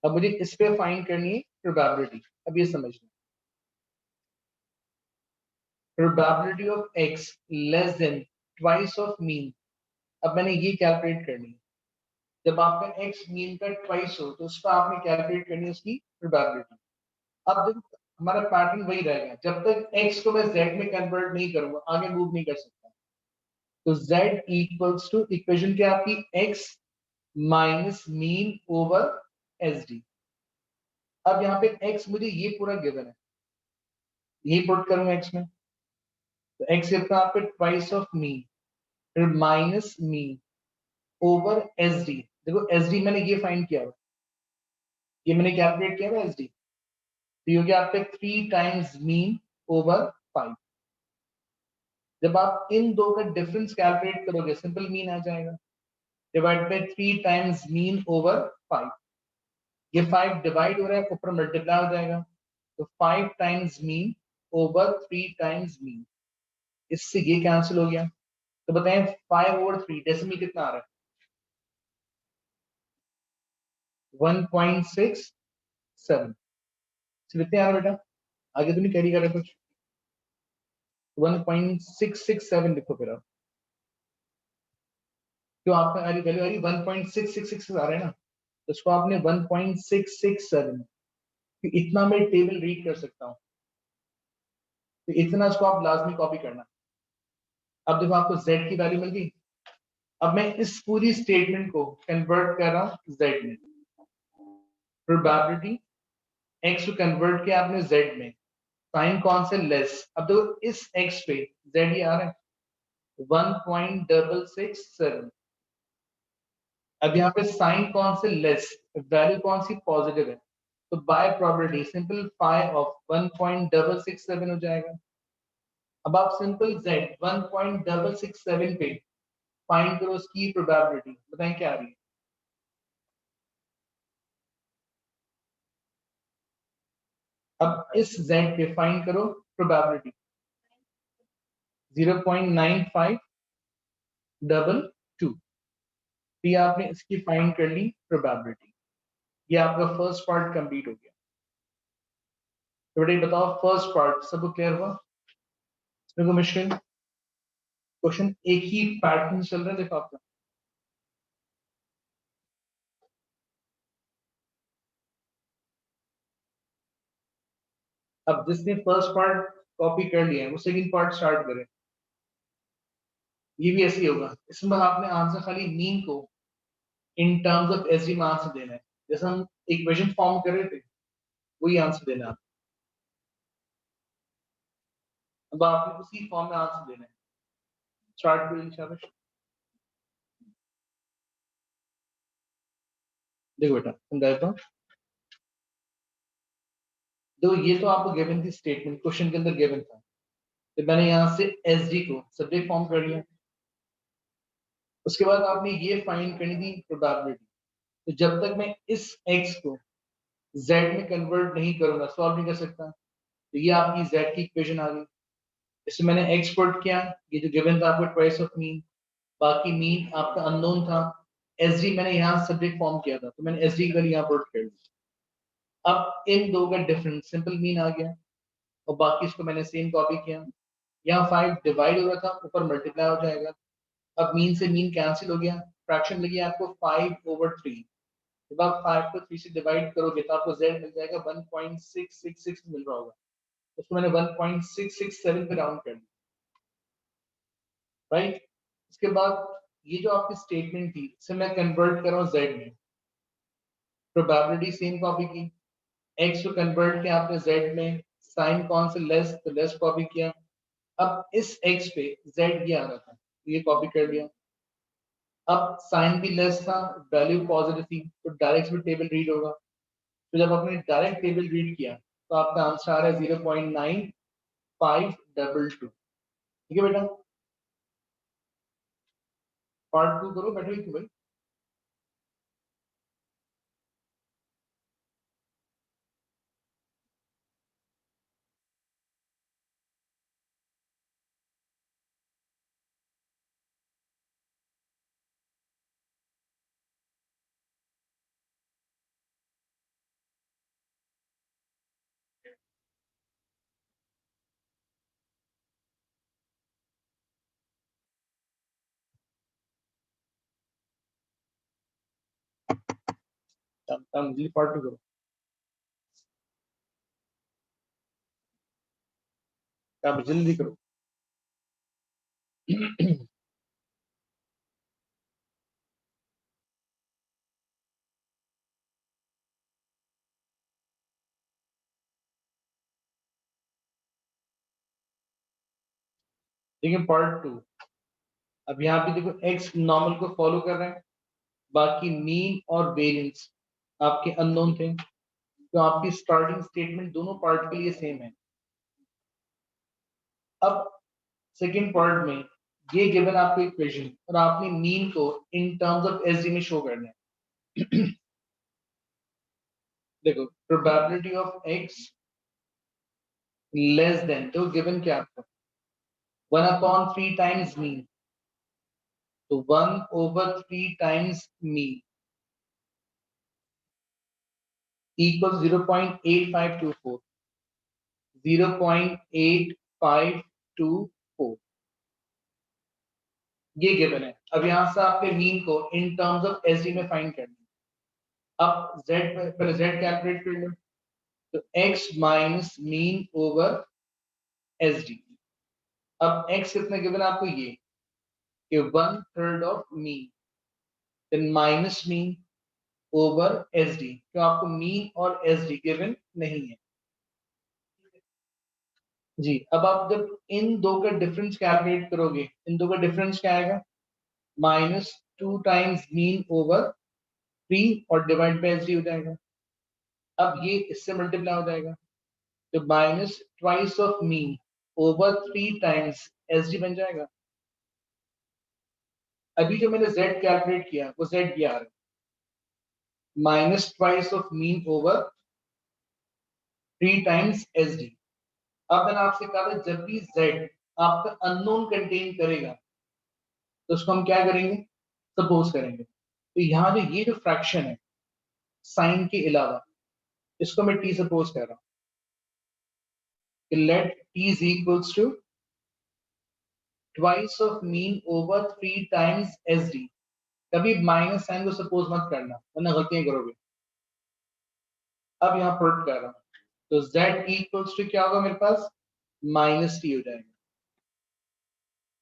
अब मुझे इस पे फाइंड करनी है प्रोबेबिलिटी। अब ये समझना, probability of x less than twice of mean. अब मैंने ये कैलकुलेट करनी है। जब आपका x मीन का ट्वाइस हो तो उस पर आपने कैलकुलेट करनी है उसकी प्रोबेबिलिटी। अब जब हमारा पैटर्न वही रहेगा, जब तक x को मैं z में कन्वर्ट नहीं करूंगा आगे मूव नहीं कर सकता। तो z इक्वल्स टू इक्वेशन क्या आपकी x minus mean over S D. अब यहाँ पे x मुझे ये पूरा गिवन है, यही पुट करूंगा x में, तो x कितना आपके ट्वाइस ऑफ मीन फिर minus mean over S D. देखो एस डी मैंने ये फाइंड किया हुआ, ये मैंने कैलकुलेट किया हुआ एस डी, तो ये हो गया आपके 3 टाइम्स मीन ओवर 5। जब आप इन दो का डिफरेंस कैलकुलेट करोगे सिंपल मीन आ जाएगा, divide by 3 times mean over 5। ये 5 डिवाइड हो रहा है, ऊपर मल्टीप्लाई हो जाएगा, तो 5 times mean over 3 times mean. इससे ये कैंसिल हो गया। तो बताएं 5 ओवर 3 डेसिमल कितना आ रहा है? 1.67। कितने आ रहा है बेटा? आगे तो नहीं कैरी कर रहे कुछ? 1.667 लिखो फिर आप, क्यों आपका वैल्यू आ रही 1.666 आ रहा है ना, तो इसको आपने 1.667, इतना मैं टेबल रीड कर सकता हूँ, तो इतना इसको आप लाजमी कॉपी करना। अब देखो आपको z की वैल्यू मिल गई। अब मैं इस पूरी स्टेटमेंट को कन्वर्ट कर रहा हूँ z में। प्रोबेबिलिटी x को कन्वर्ट किया आपने z में, साइन कौन से लेस। अब देखो इस x पे z ही आ रहा है 1.667। अब यहाँ पे साइन कौन से लेस, वैल्यू कौन सी पॉजिटिव है, तो by probability simple phi of 1.667 हो जाएगा। अब आप सिंपल z 1.667 पे फाइंड करो उसकी प्रोबेबिलिटी, बताएं क्या आ रही है? अब इस z पे फाइंड करो प्रोबेबिलिटी 0.9522। ये आपने इसकी फाइंड कर ली प्रोबेबिलिटी। ये आपका फर्स्ट पार्ट कंप्लीट हो गया। तो बेटा बताओ फर्स्ट पार्ट सबको क्लियर हुआ? इसमें कोई मुश्किल? क्वेश्चन एक ही पैटर्न चल रहा है देखो आपका। अब जिसने फर्स्ट पार्ट कॉपी कर लिया है वो सेकंड पार्ट स्टार्ट करे। ये भी ऐसे ही होगा, इसमें आपने आंसर खाली मीन को इन टर्म्स ऑफ एसडी में आंसर देना है, जैसे हम इक्वेशन फॉर्म कर रहे थे वही आंसर देना है। अब आपने उसी फॉर्म में आंसर देना है। स्टार्ट करिए शाबाश। देखो बेटा समझाया तो ये तो आपको गिवन थी स्टेटमेंट, क्वेश्चन के अंदर गिवन था, तो मैंने यहाँ से एस डी को सब्जेक्ट फॉर्म कर लिया। उसके बाद आपने ये फाइंड करनी थी प्रोबेबिलिटी। तो जब तक मैं इस x को z में कन्वर्ट नहीं करूंगा सॉल्व नहीं कर सकता। तो ये आपकी z की इक्वेशन आ गई। इसमें मैंने x पुट किया, ये जो गिवन था आपको ट्वाइस ऑफ मीन, बाकी मीन आपका अननोन था। एस डी मैंने यहाँ सब्जेक्ट फॉर्म किया था, तो मैंने एस डी की वैल्यू यहाँ पुट कर दी। अब इन दो का डिफरेंस सिंपल मीन आ गया, और बाकी इसको मैंने सेम कॉपी किया। यहाँ 5 डिवाइड हो रहा था, ऊपर मल्टीप्लाई हो जाएगा। अब मीन से मीन कैंसिल हो गया, फ्रैक्शन लगी आपको 5/3। जब आप 5 को 3 से डिवाइड करोगे तो आपको z मिल जाएगा 1.666 मिल रहा होगा, उसको मैंने 1.667 पे राउंड कर दिया, राइट। इसके बाद ये जो आपकी स्टेटमेंट थी इसे मैं कन्वर्ट कर रहा हूँ z में। प्रोबेबिलिटी सेम कॉपी की, x को कन्वर्ट किया आपने z में, साइन कौन से लेस, तो लेस कॉपी किया। अब इस x पे z ये आ रहा था, ये कॉपी कर लिया। अब साइन भी लेस था, वैल्यू पॉजिटिव थी, तो डायरेक्ट भी टेबल रीड होगा। तो जब आपने डायरेक्ट टेबल रीड किया तो आपका आंसर आ रहा है 0.9522। ठीक है बेटा, पार्ट 2 करो, बैठो क्यों भाई। जल्दी पार्ट 2 करो, आप जल्दी करो। ठीक है, पार्ट 2। अब यहाँ पे देखो एक्स नॉर्मल को फॉलो कर रहे हैं, बाकी मीन और वेरिएंस आपके अननोन थे, तो आपकी स्टार्टिंग स्टेटमेंट दोनों पार्ट के लिए सेम है। अब सेकंड पार्ट में ये गिवन आपको इक्वेशन और आपने मीन को इन टर्म्स ऑफ एसडी में शो करना है। देखो probability of x less than, तो गिवन क्या आपको 1/3 टाइम्स मीन, तो 1/3 टाइम्स मीन इक्वल 0.8524, 0.8524 ये गिवन है। अब यहां से आपके मीन को इन टर्म्स ऑफ एसडी में फाइंड करना है। अब जेड पहले जेड कैलकुलेट कर लो, तो x minus mean over S D. अब x कितना गिवन आपको, ये कि 1/3 of mean, then minus mean over S D, तो आपको मीन और एस डी गिवन नहीं है जी। अब आप जब इन दो का डिफरेंस कैलकुलेट करोगे, इन दो का डिफरेंस क्या आएगा, -2 टाइम्स मीन ओवर 3 और डिवाइड बाय एस डी हो जाएगा। अब ये इससे मल्टीप्लाई हो जाएगा, तो minus twice of mean over 3 times S D बन जाएगा। अभी जो मैंने z कैलकुलेट किया वो z ये आ रहा है, minus twice of mean over 3 times S D. अब मैंने आपसे कहा था जब भी z आपका अननोन कंटेन करेगा तो उसको हम क्या करेंगे, सपोज करेंगे। तो यहाँ जो ये जो फ्रैक्शन है साइन के अलावा, इसको मैं t सपोज कर रहा हूँ, let t is equals to twice of mean over 3 times S D. कभी माइनस साइन को सपोज मत करना वरना गलतियां करोगे। अब यहाँ प्लॉट कर रहा हूँ, तो z इक्वल्स टू क्या होगा मेरे पास, -t हो जाएगा।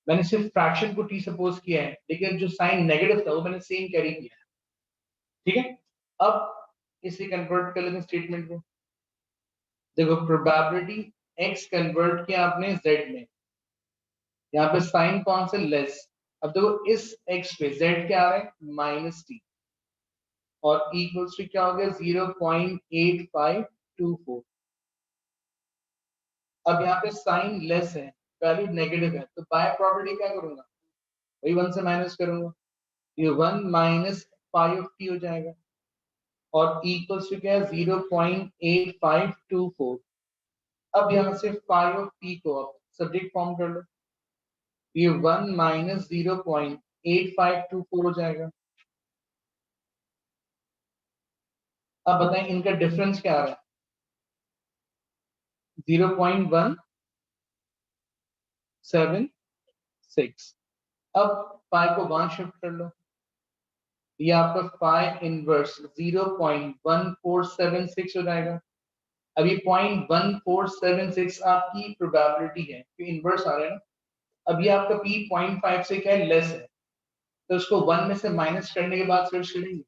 मैंने सिर्फ फ्रैक्शन को t सपोज किया है, लेकिन जो साइन नेगेटिव था वो मैंने सेम कैरी किया है। ठीक है, अब इसे कन्वर्ट कर लेते हैं स्टेटमेंट को। देखो प्रोबेबिलिटी x कन्वर्ट किया आपने z में, यहाँ पे साइन कौन से, लेस। अब देखो इस x पे z क्या आ रहा है, -t, और इक्वल्स टू क्या हो गया 0.8524। अब यहाँ पे साइन लेस है, वैल्यू नेगेटिव है, तो बाय प्रॉपर्टी क्या करूंगा, वही 1 से माइनस करूंगा, ये 1 माइनस पाई ऑफ टी हो जाएगा, और इक्वल्स टू क्या है 0.8524। अब यहाँ से पाई ऑफ टी को आप सब्जेक्ट फॉर्म कर लो, ये 1 माइनस 0.8524 हो जाएगा। अब बताएं इनका डिफरेंस क्या आ रहा है, 0.176। अब पाई को 1 शिफ्ट कर लो, ये आपका पाई इनवर्स 0.1476 हो जाएगा। अभी 0.1476 आपकी प्रोबेबिलिटी है, तो इनवर्स आ रहा है ना। अभी आपका p 0.5 से क्या है, लेस है, तो उसको 1 में से माइनस करने के बाद सर्च करेंगे।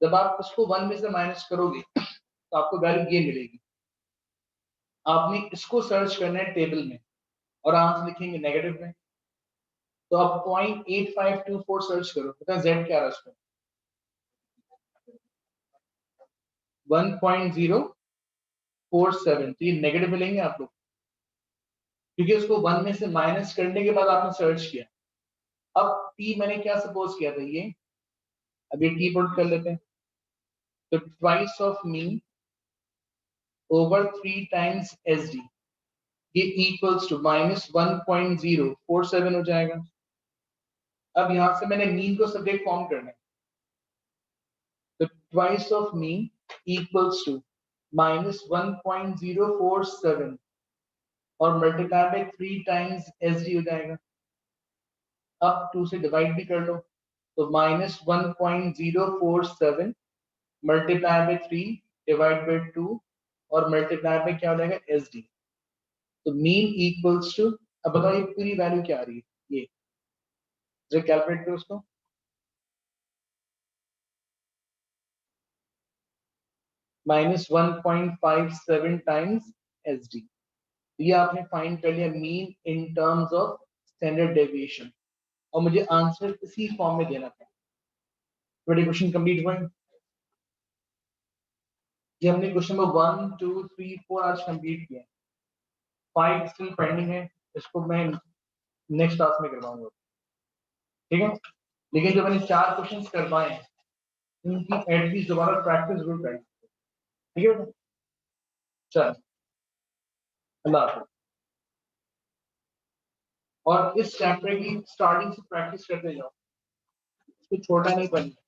जब आप उसको 1 में से माइनस करोगे तो आपको वैल्यू ये मिलेगी। आपने इसको सर्च करना है टेबल में और आंसर लिखेंगे नेगेटिव में, तो आप 0.8524 सर्च करो, पता z क्या आ रहा है उसमें, 1.047, तो ये नेगेटिव मिलेंगे आप लोग, क्योंकि उसको 1 में से माइनस करने के बाद आपने सर्च किया। अब t मैंने क्या सपोज किया था, ये अभी t पुट कर लेते हैं, तो twice of mean over 3 times SD, ये इक्वल्स टू -1.047 हो जाएगा। अब यहां से मैंने मीन को सब्जेक्ट फॉर्म करना है, तो twice of mean equals to -1.047 और मल्टीप्लाई बाय 3 टाइम्स SD हो जाएगा। अब 2 से डिवाइड भी कर लो, तो -1.047 मल्टीप्लाई बाय 3 डिवाइड बाय 2 और मल्टीप्लाई बाय क्या हो जाएगा SD। तो मीन इक्वल्स टू, अब बताओ ये पूरी वैल्यू क्या आ रही है, ये जो कैलकुलेट करो उसको, -1.57 टाइम्स SD। ये आपने फाइंड कर लिया mean in terms of standard deviation, और मुझे आंसर इसी फॉर्म में देना था। 20 क्वेश्चन कंप्लीट हुए। ये हमने क्वेश्चन नंबर 1 2 3 4 आज कंप्लीट किया, 5 स्टिल पेंडिंग है, इसको मैं नेक्स्ट क्लास में करवाऊंगा, ठीक है। लेकिन जो मैंने 4 क्वेश्चंस करवाए हैं उनकी एटलीस्ट दोबारा प्रैक्टिस जरूर करें, ठीक है। चल, अल्लाह हाफिज़। और इस चैप्टर की स्टार्टिंग से प्रैक्टिस करते जाओ, इसको छोड़ना नहीं पड़ेगा।